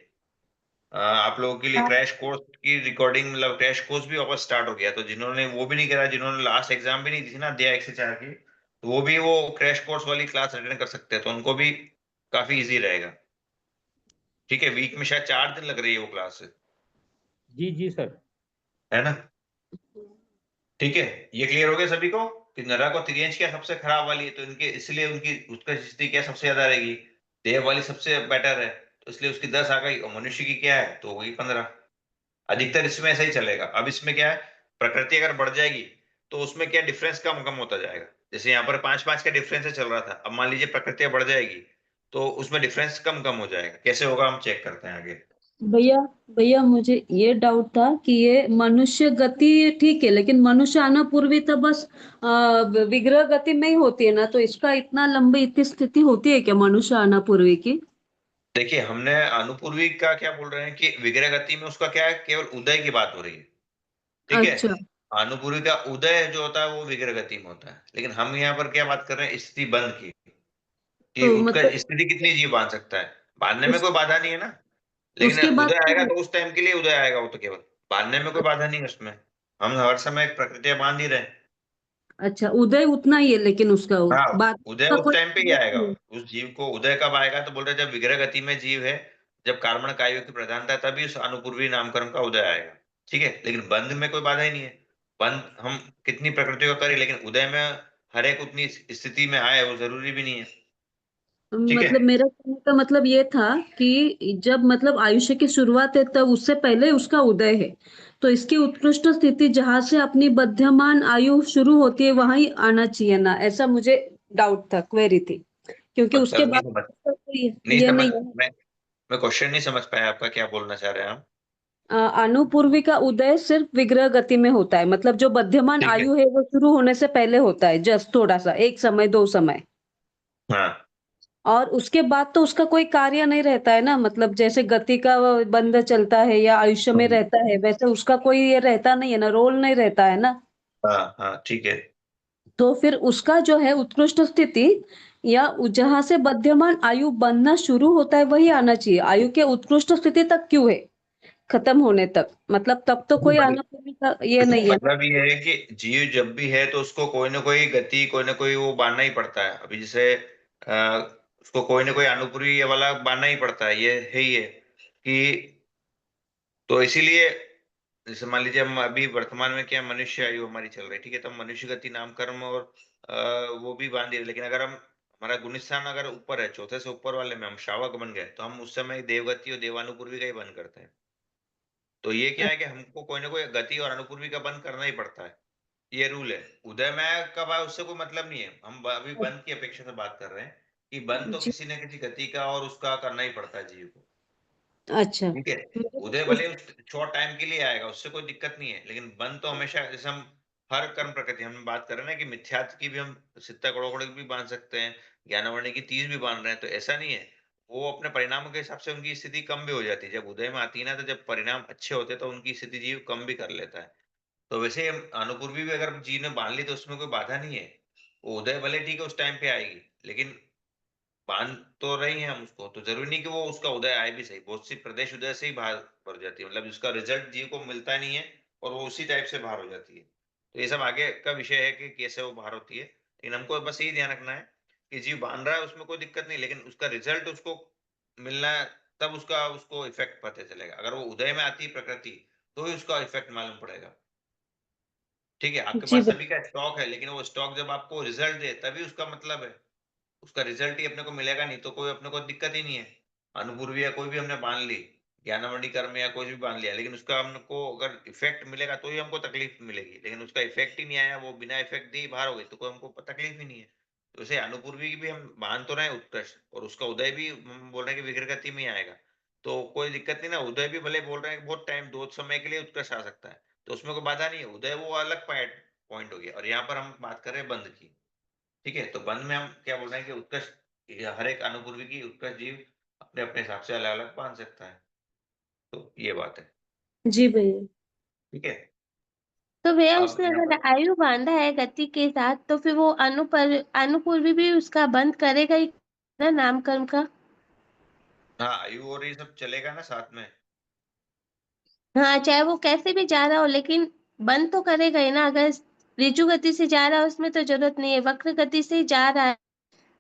आप लोगों के लिए क्रैश कोर्स की रिकॉर्डिंग, मतलब क्रैश कोर्स भी वापस स्टार्ट हो गया, तो जिन्होंने वो भी नहीं करा, जिन्होंने लास्ट एग्जाम भी नहीं दी थी ना अध्याय 1 से 4 की, तो वो भी वो क्रैश कोर्स वाली क्लास अटेंड कर सकते हैं, तो उनको भी काफी इजी रहेगा। ठीक है, वीक में शायद 4 दिन लग रही है वो क्लास, जी जी सर। है ना। ठीक है, ये क्लियर हो गया सभी को कि नरक और तिर्यंच क्या सबसे खराब वाली है, तो इनके इसलिए उनकी उत्कृष्ट स्थिति क्या सबसे ज्यादा रहेगी, देव वाली सबसे बेटर है, इसलिए उसकी 10 आ गई, और मनुष्य की क्या है तो वही 15। अधिकतर इसमें ऐसा ही चलेगा। अब इसमें क्या है, प्रकृति अगर बढ़ जाएगी तो उसमें क्या डिफरेंस कम कम होता जाएगा। जैसे यहाँ पर 5-5 का डिफरेंस से चल रहा था, अब मान लीजिए प्रकृति बढ़ जाएगी तो उसमें डिफरेंस कम कम हो जाएगा। कैसे होगा हम चेक करते हैं आगे। भैया भैया मुझे ये डाउट था कि ये मनुष्य गति ठीक है, लेकिन मनुष्य आना पूर्वी तो बस विग्रह गति में ही होती है ना, तो इसका इतना लंबी इतनी स्थिति होती है क्या मनुष्य आना पूर्वी की? देखिए, हमने अनुपूर्वी का क्या बोल रहे हैं कि विग्रह गति में उसका क्या है, केवल उदय की बात हो रही है। ठीक है। अच्छा। अनुपूर्वी का उदय जो होता है वो विग्रह गति में होता है, लेकिन हम यहाँ पर क्या बात कर रहे हैं, स्थिति बंध की, कि तो उसका मतलब स्थिति कितनी जीव बांध सकता है। बांधने में उस कोई बाधा नहीं है ना। लेकिन उसके बाद उदय आएगा तो तो उस टाइम के लिए उदय आएगा, वो तो केवल बांधने में कोई बाधा नहीं है उसमें। हम हर समय प्रकृति बांध ही रहे हैं। अच्छा, उदय उतना ही है, लेकिन उसका हाँ, बाद उदय का उस कोई टाइम पे ही आएगा। नहीं है। उस जीव को उदय कब आएगा, तो बोल रहे हैं जब विग्रह गति में जीव है, जब कार्बन कायु की प्रधानता है, तभी उस अनुपूर्वी नामकरण का उदय आएगा। ठीक है, लेकिन बंध में कोई बाधा ही नहीं है। बंध हम कितनी प्रकृति को करें, लेकिन उदय में हर एक उतनी स्थिति में आए वो जरूरी भी नहीं है। ठीक है। मतलब मेरा कहने का मतलब ये था कि जब मतलब आयुष्य की शुरुआत है तब उससे पहले उसका उदय है, तो इसकी उत्कृष्ट स्थिति जहां से अपनी बध्यमान आयु शुरू होती है वहां ही आना चाहिए ना, ऐसा मुझे डाउट था, क्वेरी थी, क्योंकि उसके मतलब नहीं बाद समझ, तो कोई नहीं ये समझ, नहीं है। मैं क्वेश्चन नहीं समझ पाया आपका, क्या बोलना चाह रहे हैं हम। अणुपूर्वी का उदय सिर्फ विग्रह गति में होता है, मतलब जो बध्यमान ठीक है। आयु है वो शुरू होने से पहले होता है, जस्ट थोड़ा सा, एक समय दो समय, हाँ, और उसके बाद तो उसका कोई कार्य नहीं रहता है ना, मतलब जैसे गति का वो बंध चलता है या आयुष्य में रहता है, वैसे उसका कोई ये रहता नहीं है ना, रोल नहीं रहता है ना। हाँ, हाँ, ठीक है। तो फिर उसका जो है उत्कृष्ट स्थिति या जहां से बध्यमान आयु बनना शुरू होता है वही आना चाहिए, आयु के उत्कृष्ट स्थिति तक क्यों है, खत्म होने तक, मतलब तब तो कोई आना पूर्वी का ये नहीं है ना। मतलब ये है कि जीव जब भी है तो उसको कोई ना कोई गति, कोई ना कोई वो बांधना ही पड़ता है। अभी जैसे उसको कोई ना कोई अनुपूर्वी वाला बांधना ही पड़ता है, ये है ही है कि, तो इसीलिए जैसे मान लीजिए हम अभी वर्तमान में क्या मनुष्य आयु हमारी चल रही है, ठीक है, तो हम मनुष्य गति नाम कर्म और वो भी बांध दिए। लेकिन अगर हम, हमारा गुण स्थान अगर ऊपर है, चौथे से ऊपर वाले में हम श्रावक बन गए, तो हम उस समय देवगति और देवानुपूर्वी का ही बंद करते हैं। तो ये क्या है कि हमको कोई ना कोई गति और अनुपूर्वी का बंद करना ही पड़ता है। ये रूल है। उदय में कब आए उससे कोई मतलब नहीं है, हम अभी बंद की अपेक्षा से बात कर रहे हैं कि बंद तो जी। किसी न किसी गति का और उसका करना ही पड़ता है जीव को। अच्छा। ठीक है। मुझे उदय उस भले शॉर्ट टाइम के लिए आएगा, उससे कोई दिक्कत नहीं है, लेकिन बंद तो हमेशा, जैसे हम हर कर्म प्रकृति हम बात कर रहे हैं ना कि मिथ्यात्व की भी हम सित्ता कड़ोकड़ की भी बांध सकते हैं, ज्ञानवर्णी की 30 भी बांध रहे हैं, तो ऐसा नहीं है। वो अपने परिणामों के हिसाब से उनकी स्थिति कम भी हो जाती है। जब उदय में आती है ना, तो जब परिणाम अच्छे होते हैं तो उनकी स्थिति जीव कम भी कर लेता है। तो वैसे अनुपूर्वी भी अगर जीव ने बांध ली तो उसमें कोई बाधा नहीं है। वो उदय भले ठीक है उस टाइम पे आएगी, लेकिन बांध तो रही हैं हम उसको, तो जरूरी नहीं कि वो उसका उदय आए भी सही। बहुत सी प्रदेश उदय से ही बाहर पड़ जाती है, मतलब उसका रिजल्ट जीव को मिलता नहीं है और वो उसी टाइप से बाहर हो जाती है। तो ये सब आगे का विषय है कि कैसे वो बाहर होती है, लेकिन हमको बस यही ध्यान रखना है कि जीव बांध रहा है उसमें कोई दिक्कत नहीं, लेकिन उसका रिजल्ट उसको मिलना है, तब उसका उसको इफेक्ट पता चलेगा। अगर वो उदय में आती है प्रकृति, तो ही उसका इफेक्ट मालूम पड़ेगा। ठीक है, आपके जी पास सभी का स्टॉक है, लेकिन वो स्टॉक जब आपको रिजल्ट दे तभी उसका मतलब है। उसका रिजल्ट ही अपने को मिलेगा, नहीं तो कोई अपने को दिक्कत ही नहीं है। अनुभूर्वी या कोई भी हमने बांध ली, ज्ञानमणि कर्म या कोई भी बांध लिया, लेकिन उसका हमको अगर इफेक्ट मिलेगा तो ही हमको तकलीफ मिलेगी, लेकिन उसका इफेक्ट ही नहीं आया, वो बिना इफेक्ट दिए बाहर हो गई, तो कोई हमको तकलीफ ही नहीं है। तो उसे अनुभूर्वी की भी हम बांध तो रहे हैं उत्कृष्ट, और उसका उदय भी हम बोल रहे हैं कि विग्रह गति में ही आएगा, तो कोई दिक्कत नहीं ना। उदय भी भले बोल रहे हैं कि बहुत टाइम, दो समय के लिए उत्कृष्ट आ सकता है, तो उसमें कोई बाधा नहीं है। उदय वो अलग पॉइंट हो गया, और यहाँ पर हम बात कर रहे हैं बंद की। ठीक है, तो बंद में हम क्या बोल रहे हैं कि उत्कृष्ट, हर एक अनुभूति की उत्कृष्ट जीव अपने अपने हिसाब से अलग अलग बांध सकता है। तो ये बात है। जी भैया। ठीक है। तो भैया अब उसने यहाँ अगर पर, आयु बांधा है गति के साथ तो फिर वो अनुपूर्वी भी उसका बंद करेगा ही ना, नामकर्म का। हाँ, आयु और ये सब चलेगा ना साथ में। हाँ, चाहे वो कैसे भी जा रहा हो लेकिन बंद तो करेगा ही ना। अगर ऋजु गति से जा रहा है उसमें तो जरूरत नहीं है, वक्र गति से ही जा रहा है,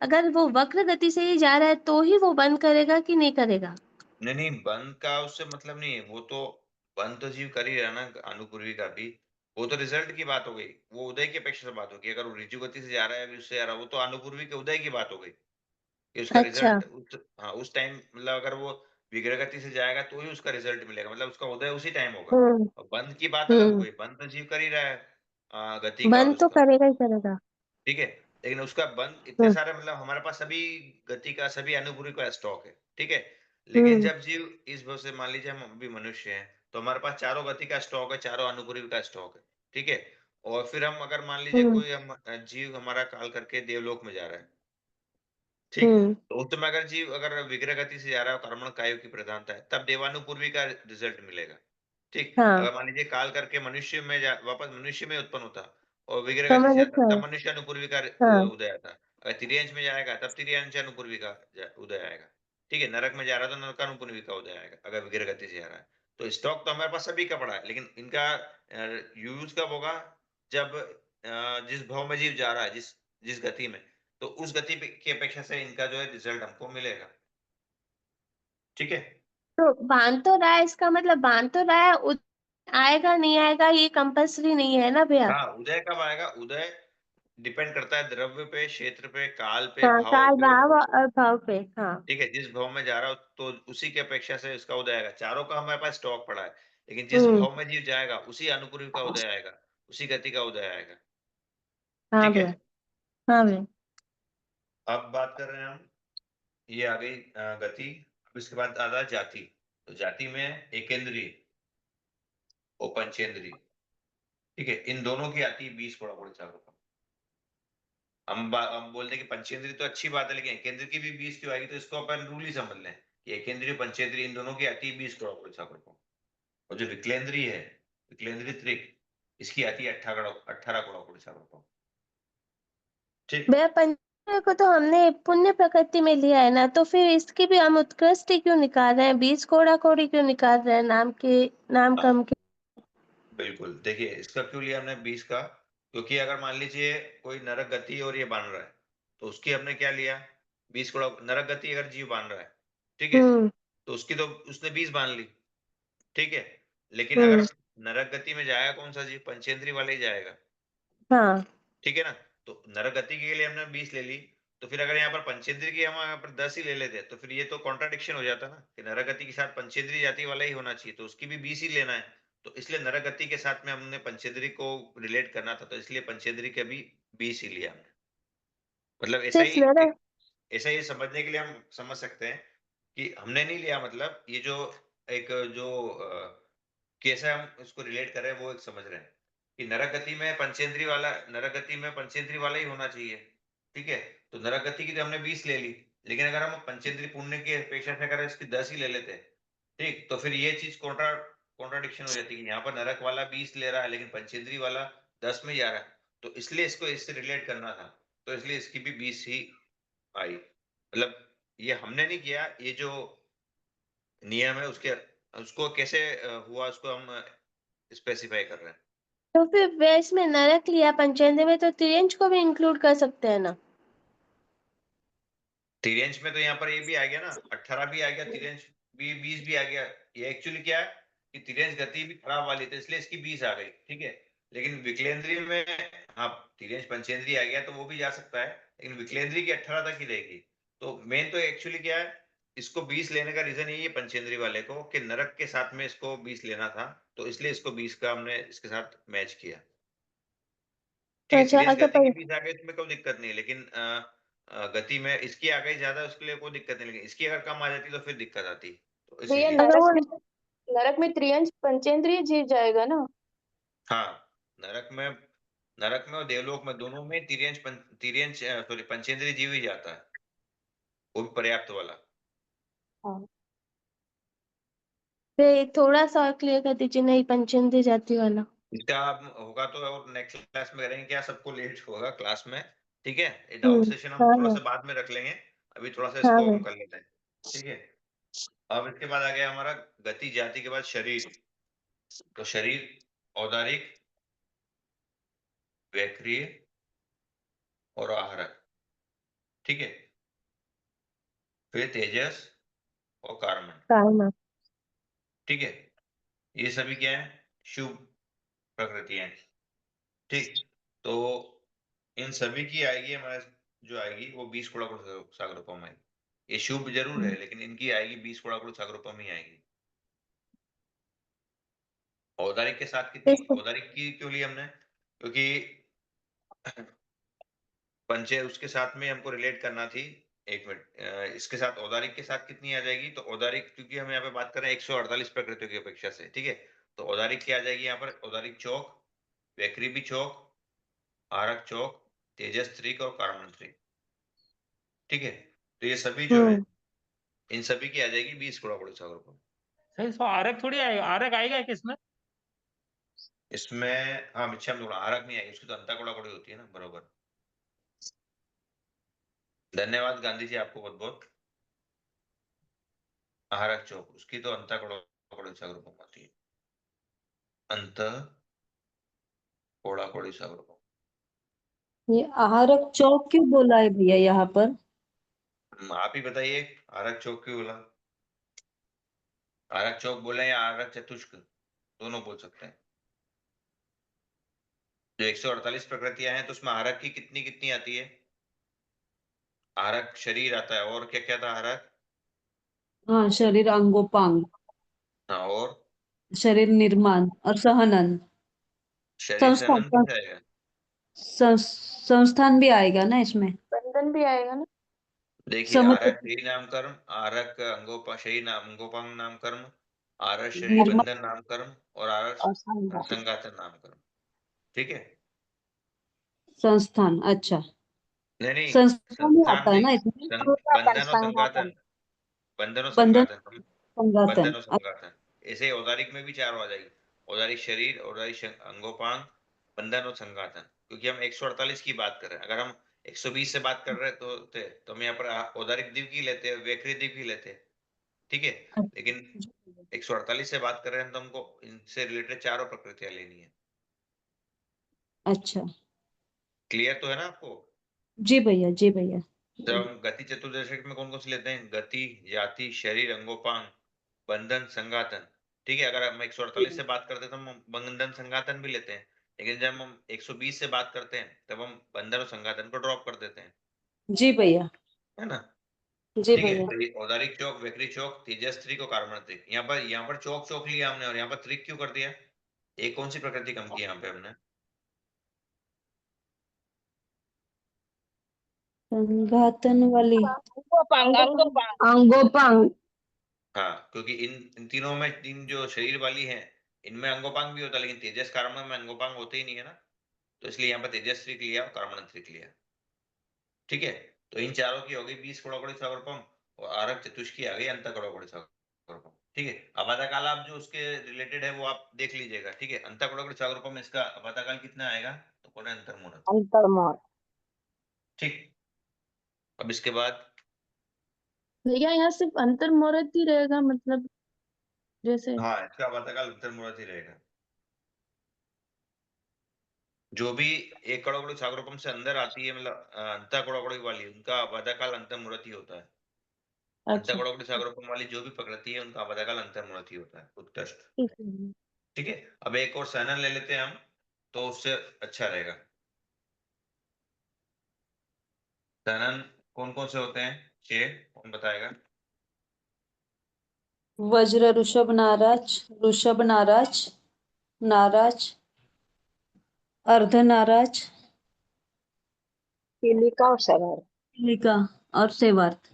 अगर वो वक्र गति से ही जा रहा है तो ही वो बंद करेगा कि नहीं करेगा। नहीं नहीं, बंद का उससे मतलब नहीं है, वो तो बंद तो जीव कर ही रहा ना, अनुपूर्वी का भी। वो तो रिजल्ट की बात हो गई, वो उदय की अपेक्षा से बात होगी। अगर वो ऋजु गति से जा रहा है, अभी उससे जा रहा है, वो तो अनुपूर्वी के उदय की बात हो गई कि उसका अच्छा। रिजल्ट हाँ उस टाइम, मतलब अगर वो विग्रह गति से जाएगा तो ही उसका रिजल्ट मिलेगा, मतलब उसका उदय उसी टाइम होगा। हम्म और बंद की बात अलग हो हम्म गई, बंद तो जीव कर ही रहा है गति का और बंद तो उसका, करेगा ही करेगा। ठीक है। लेकिन उसका बंद इतने हम्म सारे, मतलब हमारे पास सभी गति का, सभी अनुभूति का स्टॉक है, ठीक है। लेकिन हम्म जब जीव इस भाव से, मान लीजिए हम अभी मनुष्य हैं, तो हमारे पास चारों गति का स्टॉक है, चारों अनुभूति का स्टॉक है, ठीक है। और फिर हम अगर मान लीजिए हम्म कोई हम जीव हमारा काल करके देवलोक में जा रहा है, ठीक। हम्म तो उस समय अगर जीव अगर विग्रह गति से जा रहा है, कर्मण कायों की प्रधानता है, तब देवानुपूर्वी का रिजल्ट मिलेगा, ठीक। हाँ अगर मान लीजिए काल करके मनुष्य में वापस मनुष्य में उत्पन्न होता और विग्रह गति समझ से आता, गए। तब मनुष्य अनुपूर्वी का हाँ उदय आता। अगर तिर्यंश में जाएगा तब तिर्यंश अनुपूर्वी का उदय आएगा, ठीक है। नरक में जा रहा है तो नरकानुपूर्वी का उदय आएगा, अगर विग्रह गति से जा रहा है। तो स्टॉक तो हमारे पास सभी का पड़ा है, लेकिन इनका यूज कब होगा, जब जिस भाव में जीव जा रहा है, जिस जिस गति में, तो उस गति की अपेक्षा से इनका जो है रिजल्ट हमको मिलेगा, ठीक है। तो बांध तो रहा है, इसका मतलब बांध तो रहा है, आएगा नहीं आएगा ये कंपल्सरी नहीं है ना भैया। हाँ, उदय कब आएगा, उदय डिपेंड करता है द्रव्य पे, क्षेत्र पे, काल पे, हाँ भाव काल पे और भाव भव पे, और भाव पे। हाँ ठीक है। जिस भाव में जा रहा हो तो उसी की अपेक्षा से इसका उदय आएगा। चारों का हमारे पास स्टॉक पड़ा है, लेकिन जिस हम्म भाव में जीव जाएगा उसी अनुपूर्व का उदय आएगा, उसी गति का उदय आएगा, हाँ ठीक है। भैया। हाँ भैया। अब बात कर रहे हैं हम, ये आ गई गति। अब इसके बाद आता है जाति। तो जाति में एकेंद्रीय और पंचेंद्रीय, ठीक है। इन दोनों की आती है 20 गुणा गुण चार। हम बोलते हैं कि पंचेंद्रीय तो अच्छी बात है, लेकिन एकेंद्रीय की भी 20 क्यों आएगी, तो इसको अपन रूल ही समझ लें कि एकेंद्रीय पंचेंद्रीय इन दोनों की आती है 20 करोड़ को। और जो विकलेंद्रीय है, विकलेंद्रीय त्रिक, इसकी आती है 18 करोड़ को, ठीक। भैया पंचेंद्रिय को तो हमने पुण्य प्रकृति में लिया है ना, तो फिर इसकी भी हम उत्कृष्ट क्यों निकाल रहे हैं, 20 कोड़ा कोड़ी क्यों निकाल रहे हैं नाम हाँ कम के। बिल्कुल, देखिए इसका क्यों लिया हमने 20 का, क्योंकि अगर मान लीजिए कोई नरक गति और ये बांध रहा है, तो उसकी हमने क्या लिया, 20 करोड़। नरक गति अगर जीव बांध रहा है, ठीक है, हम्म तो उसकी तो उसने 20 बांध ली, ठीक है। लेकिन अगर हम्म नरक गति में जाएगा कौन सा जीव, पंचेंद्रीय वाला ही जाएगा, हाँ ठीक है ना। तो नरक गति के लिए हमने 20 ले ली, तो फिर अगर यहाँ पर पंचेंद्रीय की हम यहाँ पर 10 ही ले लेते, तो फिर ये तो कॉन्ट्राडिक्शन हो जाता ना, कि नरक गति के साथ पंचेंद्रीय जाति वाला ही होना चाहिए, तो उसकी भी 20 ही लेना है। तो इसलिए नरक गति के साथ में हमने पंचेंद्रीय को रिलेट करना था, तो इसलिए पंचेंद्रीय के भी 20 ही लिया हमने। मतलब सिर्फ नरक। ऐसा ही समझने के लिए हम समझ सकते हैं कि हमने नहीं लिया, मतलब ये जो एक जो कैसे हम इसको रिलेट कर रहे हैं वो एक समझ रहे हैं कि नरक गति में पंचेंद्रीय वाला, नरक गति में पंचेंद्रीय वाला ही होना चाहिए, ठीक है। तो नरक गति की तो हमने 20 ले ली, लेकिन अगर हम पंचेंद्रीय पुण्य की अपेक्षा से अगर इसकी 10 ही ले लेते, ठीक, तो फिर ये चीज कॉन्ट्राडिक्शन हो जाती है कि यहाँ पर नरक वाला 20 ले रहा है लेकिन पंचेंद्रीय वाला 10 में जा रहा है। तो इसलिए इसको इससे रिलेट करना था, तो इसलिए इसकी भी 20 ही आई। मतलब ये हमने नहीं किया, ये जो नियम है उसके, उसको कैसे हुआ उसको हम स्पेसिफाई कर रहे हैं। तो फिर वैस में नरक लिया पंचेंद्र में, तो त्रियंश को भी इंक्लूड कर सकते हैं ना। तिर्यंश में तो यहाँ पर ये भी आ गया ना, 18 भी आ गया, तिर्यंश भी 20 भी आ गया। ये एक्चुअली क्या है कि तिर्यंश गति भी खराब वाली थी, इसलिए इसकी 20 आ गई, ठीक है। लेकिन विकलेंद्रीय में, हाँ, तिर्यंश पंचेंद्रीय आ गया तो वो भी जा सकता है, लेकिन विकलेंद्रीय की 18 तक ही रहेगी। तो मेन तो एक्चुअली क्या है, इसको 20 लेने का रीजन यही है पंचेंद्रीय वाले को, कि नरक के साथ में इसको 20 लेना था, तो इसलिए इसको 20 का हमने इसके साथ मैच किया, ठीक है। अच्छा तिर्यंश अगर गति की 20 आ गई इसमें कोई दिक्कत नहीं है, लेकिन गति में इसकी आ गई ज्यादा, उसके लिए कोई दिक्कत नहीं, लेकिन इसकी अगर कम आ जाती तो फिर दिक्कत आती, तो भैया इसीलिए। अगर वो नरक में त्रियंश पंचेंद्रिय जीव जाएगा ना। हाँ, नरक में और देवलोक में दोनों में तिर्यंश सॉरी पंचेंद्रीय जीव ही जाता है, वो भी पर्याप्त वाला। हाँ फिर थोड़ा सा और क्लियर कर दीजिए, नहीं पंचेंद्र जाति वाला। इसका अब होगा तो और नेक्स्ट क्लास में करेंगे, क्या सबको लेट होगा क्लास में, ठीक है। ये डाउट हम्म सेशन हम हाँ थोड़ा हाँ सा बाद में रख लेंगे, अभी थोड़ा सा हाँ इसको हम भैया। कर लेते हैं, ठीक है। अब इसके बाद आ गया हमारा गति जाति के बाद शरीर। तो शरीर औदारिक, वैक्रिय और आहरक, ठीक है। फिर तेजस और कार्बन, karma। ठीक है। ये सभी क्या है, शुभ प्रकृतियां हैं, ठीक। तो इन सभी की आएगी हमारे, जो आएगी वो 20 गुणा सागर में आएगी, ये शुभ जरूर है, लेकिन इनकी आएगी 20 कोड़ाकुड़ सागरोपम ही आएगी। औदारिक के साथ कितनी, औदारिक की क्यों ली हमने, क्योंकि पंचे उसके साथ में हमको रिलेट करना थी। एक मिनट, इसके साथ औदारिक के साथ कितनी आ जाएगी, तो औदारिक, क्योंकि हम यहाँ पे बात कर रहे हैं 148 प्रकृतियों की अपेक्षा से, ठीक है, तो औदारिक क्या आ जाएगी यहाँ पर, औदारिक चौक, वैक्रीबी चौक, आरक चौक, तेजस त्रिक और कार्बन त्रिक, ठीक है। तो ये सभी जो है, इन सभी की आ जाएगी 20 कोड़ाकुड़ सागरोपम। सही, तो आरक थोड़ी आएगा, आरक आएगा किसमें? इसमें हाँ मिच्छम थोड़ा आरक नहीं आएगी, उसकी तो अंता कोड़ाकुड़ी होती है ना, बरोबर। धन्यवाद गांधी जी आपको बहुत बहुत। आहारक चौक, उसकी तो अंत कोड़ाकोड़ी सागरोपम आती है, अंत कोड़ाकोड़ी सागरोपम। ये आहारक चौक क्यों बोला है भैया यहाँ पर? आप ही बताइए, आहारक चौक क्यों बोला? आहारक चौक बोले या आहारक चतुष्क, दोनों बोल सकते हैं। जो 148 प्रकृतियां हैं, तो उसमें आहारक की कितनी कितनी आती है? आहारक शरीर आता है, और क्या क्या था आहारक? हाँ, शरीर अंगोपांग, हाँ, और शरीर निर्माण और सहनन, शरीर संस्थान, सहनन कैसे आएगा? संस्थान भी आएगा ना इसमें, बंधन भी आएगा ना। देखिए, समुचित आरक शरीर नाम कर्म, आरक शरीर नाम अंगोपांग नाम कर्म, आरक शरीर निर्माण बंधन नाम कर्म, और आरक और संघात, संगातन नाम कर्म, ठीक है। संस्थान, अच्छा, नहीं नहीं, संस्थान ही संस्थान आता है नहीं, ना इसमें, बंधन और संघातन, संगातन, बंधन और बंधन, संगातन, संघातन, बंधन और संगातन। ऐसे ही औदारिक में भी चारों आ जाएगी, औदारिक शरीर, औदारिक अंगोपांग, बंधन और संगातन। क्योंकि हम 148 की बात कर रहे हैं, अगर हम 120 से बात कर रहे तो हम यहाँ पर औदारिक दिव्य की लेते हैं, वैखरी दिव्य की लेते हैं, ठीक है। लेकिन 148 से बात कर रहे हैं तो हमको इनसे रिलेटेड चारों प्रकृतियां लेनी है। अच्छा, क्लियर तो है ना आपको? जी भैया, जी भैया। तो हम गति चतुर्दशक में कौन कौन से लेते हैं? गति, जाति, शरीर, अंगोपांग, बंधन, संगातन, ठीक है। अगर हम 148 से बात करते हैं तो हम बंधन संगातन भी लेते हैं, लेकिन जब हम 120 से बात करते हैं तब हम बंधन और संगातन को ड्रॉप कर देते हैं, जी भैया, है ना। जी ठीक है, भैया। तो ये औदारिक चौक, वैखरी चौक, तेजस त्रिक और कार्बन त्रिक। यहाँ पर चौक चौक लिया हमने, और यहाँ पर त्रिक क्यों कर दिया? एक कौन सी प्रकृति कम की यहाँ पे हमने? संघातन वाली, अंगोपांग। हाँ, क्योंकि इन तीनों में, इन जो शरीर वाली है, इनमें अंगोपांग भी होता है, लेकिन तेजस कार्बन में अंगोपांग होते ही नहीं है ना, तो इसलिए यहाँ पर तेजस त्रिक लिया और कार्बन त्रिक लिया, ठीक है। तो इन चारों की हो गई 20 कोड़ाकोड़ी सागरोपम, और आरक चतुष्की आ गई अंत कोड़ाकोड़ी सागरोपम, ठीक है। अबाधा काल आप जो उसके रिलेटेड है वो आप देख लीजिएगा, ठीक है। अंत कोड़ाकोड़ी सागरोपम में इसका अबाधा काल कितना आएगा, तो कोण अंतर्मुहूर्त, अंतर्मुहूर्त। ठीक। अब इसके बाद भैया यहाँ सिर्फ अंतर मुहूर्त ही रहेगा, मतलब जैसे हाँ, इसका अबाधा काल अंतर्मुहूर्त ही रहेगा। जो भी एक कड़ोकड़ी सागरोपम से अंदर आती है, मतलब अंता कड़ोकड़ी वाली, उनका अबाधाकाल अंतर्मुहूर्त ही होता है। अंता अच्छा, कड़ोकड़ी सागरोपम वाली जो भी प्रकृति है, उनका अबाधाकाल अंतर्मुहूर्त ही होता है, उत्कृष्ट, ठीक है। ठीक है। अब एक और सैनन ले लेते हैं हम, तो उससे अच्छा रहेगा। सैनन कौन कौन से होते हैं, 6, कौन बताएगा? वज्र, ऋषभ नाराज, ऋषभ नाराज, नाराज, अर्ध नाराज, किलिका और शरार। लिका और सेवार्थ।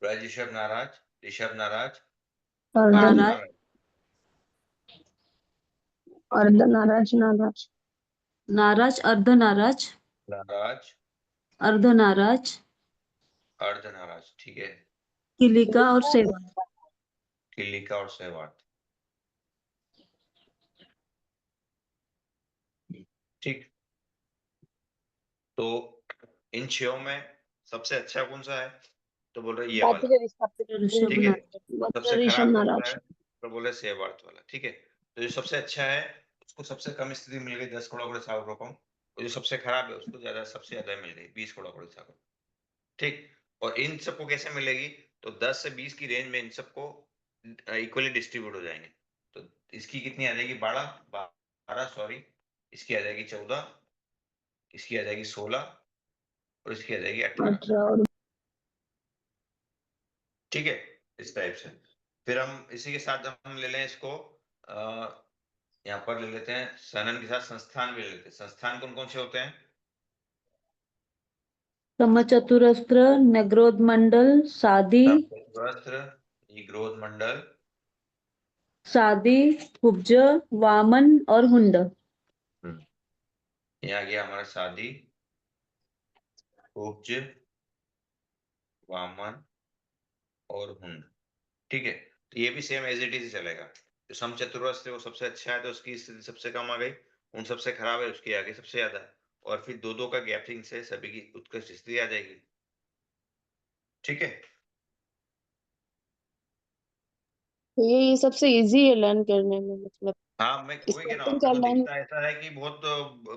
ब्रज ऋषभ नाराज, ऋषभ नाराज, अर्ध अर्ध नाराज, नाराज, अर्ध नाराज नाराज। नाराज, अर्ध नाराज, नाराज, अर्ध नाराज, अर्ध नाराज, ठीक है। किलिका और सेवार्थ। किलिका और सहवार्थ, ठीक। तो इन 6 में सबसे अच्छा कौन सा है, तो बोल रहे ये वाला, ऋषभ ठीक है। नाराज, सबसे ऋषभ खराब कौन सा नाराज। है, तो बोले सेवार्थ वाला, ठीक है। तो जो सबसे अच्छा है उसको सबसे कम स्थिति मिल गई 10 कोड़ाकोड़ी सागरोपम, और जो सबसे खराब है उसको ज्यादा, सबसे ज्यादा मिल गई 20 कोड़ाकोड़ी सागरोपम, ठीक। और इन सबको कैसे मिलेगी, तो 10 से 20 की रेंज में इन सबको इक्वली डिस्ट्रीब्यूट हो जाएंगे। तो इसकी कितनी आ जाएगी, 12 सॉरी, इसकी आ जाएगी 14, इसकी आ जाएगी 16, और इसकी आ जाएगी 18, 18 और ठीक है, इस टाइप से। फिर हम इसी के साथ हम ले लें इसको, यहाँ पर ले लेते हैं सनन के साथ संस्थान भी ले लेते हैं। संस्थान कौन कौन से होते हैं? समचतुरस्त्र, नगरोध मंडल, सादी, वस्त्र, निग्रोध मंडल, सादी, कुब्ज, वामन और हुंड। ये आ गया हमारा सादी, कुब्ज, वामन और हुंड। ठीक है, तो ये भी सेम एज इट इज चलेगा। जो समचतुरस्त्र है वो सबसे अच्छा है तो उसकी स्थिति सबसे कम आ गई, उन सबसे खराब है उसकी आगे सबसे ज्यादा है, और फिर दो दो का गैपिंग से सभी की उत्कृष्ट स्थिति आ जाएगी। ठीक है, तो ये सबसे इजी है लर्न करने में, मतलब हाँ मैं वही कह रहा हूँ, स्टार्टिंग अपने का को लर्न। दिखता ऐसा है कि बहुत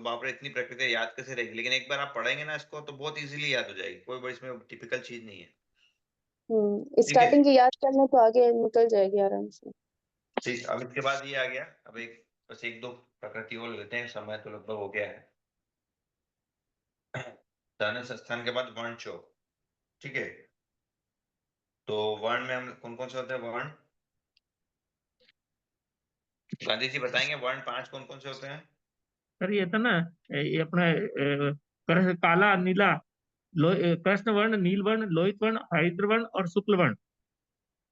बाप रे इतनी प्रकृति याद कैसे रहेगी, लेकिन एक बार आप पढ़ेंगे ना इसको तो बहुत इजीली याद हो जाएगी, कोई बड़ी इसमें टिपिकल चीज नहीं है। ठीक है, स्टार्टिंग की याद करना तो आगे निकल जाएगी आराम से। ठीक। अब इसके बाद ये आ गया, अब एक बस एक दो प्रकृति और लेते हैं, समय तो लगभग हो गया है। दानव संस्थान के बाद वर्ण चो। ठीक है, तो वर्ण में हम कौन कौन से होते हैं वर्ण? गांधी जी बताएंगे वर्ण 5 कौन कौन से होते हैं? सर ये था ना, ये अपना काला, नीला, कृष्ण वर्ण, नील वर्ण, लोहित वर्ण, हरिद्र वर्ण और शुक्ल वर्ण,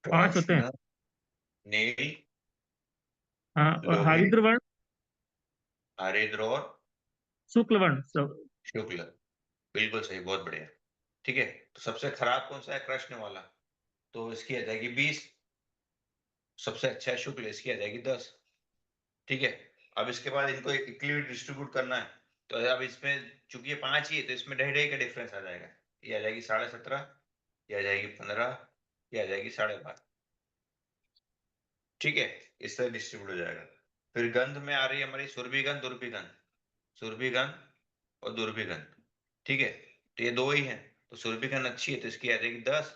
5 होते हैं। कृष्ण, नील, हाँ, और लोहित, हरिद्र वर्ण, हरिद्र और शुक्ल वर्ण सब। शुक्ल। बिल्कुल सही, बहुत बढ़िया। ठीक है, तो सबसे खराब कौन सा है? कृष्ण वाला, तो इसकी आ जाएगी 20। सबसे अच्छा है शुक्ल, इसकी आ जाएगी 10। ठीक है, अब इसके बाद इनको इक्वली डिस्ट्रीब्यूट करना है, तो अब इसमें चूंकि ये 5 ही है तो इसमें 2.5 का डिफरेंस आ जाएगा। ये आ जाएगी 17.5, ये आ जाएगी 15, ये आ जाएगी 12.5। ठीक है, इस तरह डिस्ट्रीब्यूट हो जाएगा। फिर गंध में आ रही है हमारी सुरभिगंध, दुर्भिगंध, सुरभिगंध और दुर्भिगंध। ठीक है, तो ये दो ही हैं, तो सुरभिगंध अच्छी है तो इसकी आ जाएगी 10,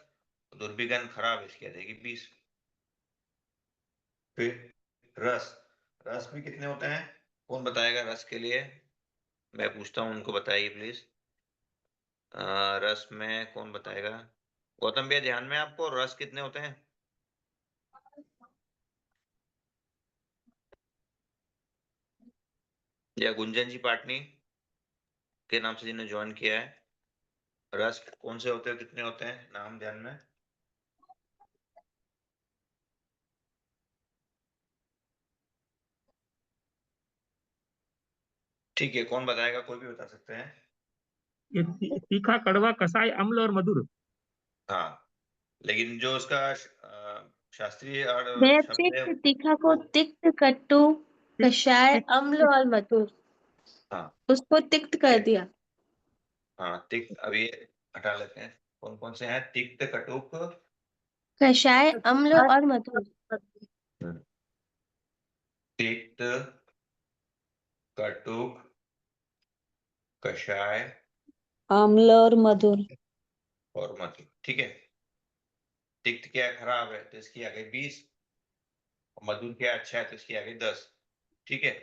दुर्भिगंध खराब है इसकी आ जाएगी 20। फिर रस, रस में कितने होते हैं? कौन बताएगा रस के लिए? मैं पूछता हूँ, उनको बताइए प्लीज। रस में कौन बताएगा? गौतम भैया ध्यान में आपको, रस कितने होते हैं? या गुंजन जी पाटनी के नाम से जिन्होंने ज्वाइन किया है, रस कौन से होते हैं, कितने होते हैं, नाम ध्यान में? ठीक है, कौन बताएगा? कोई भी बता सकते हैं। ये तीखा, कड़वा, कसाई, अम्ल और मधुर। हाँ, लेकिन जो उसका शास्त्रीय और शब्द है। बेसिक तीखा को तिक्त, कटु, कषाय, अम्ल और मधुर, हाँ, उसको तिक्त कर दिया। हाँ तिक्त, अभी हटा लेते हैं। कौन कौन से हैं? तिक्त, कटुक, कषाय, अम्ल और मधुर। तिक्त, कटुक, कषाय आम्ल और मधुर। और मधुर। ठीक है, तिक्त क्या है? खराब है तो इसकी आ गई 20, और मधुर क्या अच्छा है तो इसकी आ गई 10। ठीक है,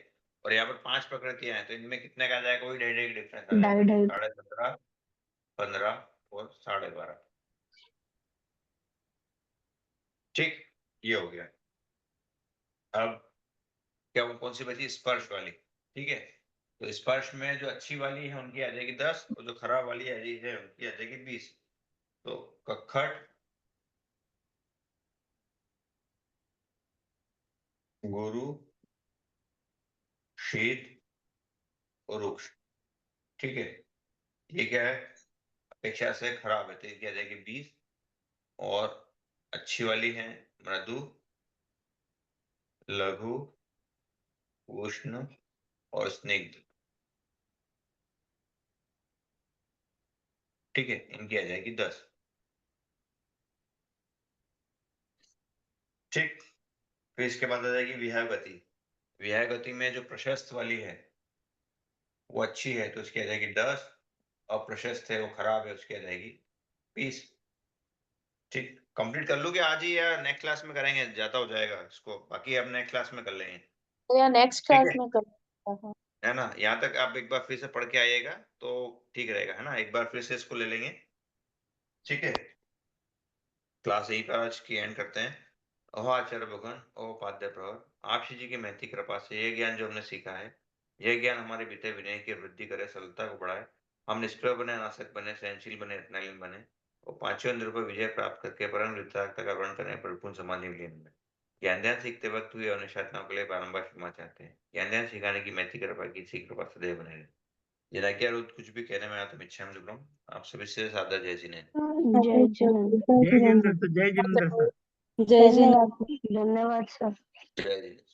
और यहाँ पर 5 प्रकृतियां हैं तो इनमें कितने का आ जाएगा? वही 2.5 डिफरेंस आ जाएगा, 17.5, 15 और 12.5। ठीक, ये हो गया। अब क्या वो कौन सी बची? स्पर्श वाली। ठीक है, तो स्पर्श में जो अच्छी वाली है उनकी आ जाएगी 10, और जो खराब वाली है उनकी आ जाएगी 20। तो कखट, गुरु, शीत और रुक्ष। ठीक है, ये क्या है? अपेक्षा से खराब है तो इसकी आ जाएगी 20, और अच्छी वाली है मृदु, लघु, उष्ण और स्निग्ध। ठीक है, इनकी आ जाएगी 10। ठीक, फिर इसके बाद आ जाएगी विहग गति। विहग गति में जो प्रशस्त वाली है वो अच्छी है तो उसकी आ जाएगी 10, और प्रशस्त है वो खराब है उसकी आ जाएगी 20। ठीक, कंप्लीट कर लोगे आज ही या नेक्स्ट क्लास में करेंगे? ज्यादा हो जाएगा इसको, बाकी अब नेक्स्ट क्लास में कर लेंगे। तो या नेक्स्ट ठीक क्लास है, में कर। है ना? यहाँ तक आप एक बार फिर से पढ़ के आइएगा तो ठीक रहेगा, है ना? एक बार फिर से इसको ले लेंगे। ठीक है, क्लास यही पर आज की एंड करते हैं। ओह आचार्य भगवान, ओह उपाध्याय प्रवर, आप श्री जी की महती कृपा से ये ज्ञान जो हमने सीखा है, यह ज्ञान हमारे भीतर विनय की वृद्धि करे, सरलता को बढ़ाए, हम निष्प्रभ बने, अनासक्त बने, सहनशील बने, रत्नालीन बने और पांचों इंद्रियों पर विजय प्राप्त करके परम वितरागता का वर्ण करें, परिपूर्ण समाधि में लीन बने। ज्ञान ध्यान सीखते वक्त हुए अनुशासनाओं के लिए बारंबार क्षमा चाहते हैं। ज्ञान ध्यान सिखाने की महती कृपा की इसी कृपा सदैव बने रहे। जिनकी रोज कुछ भी कहने में आया तो इच्छा में आप सभी से सादर जय जिने। जय जिनेन्द्र। जय जिनेन्द्र सर, जय जिनेन्द्र सर। जय जिन धन्यवाद, धन्यवाद सर। जय जिने।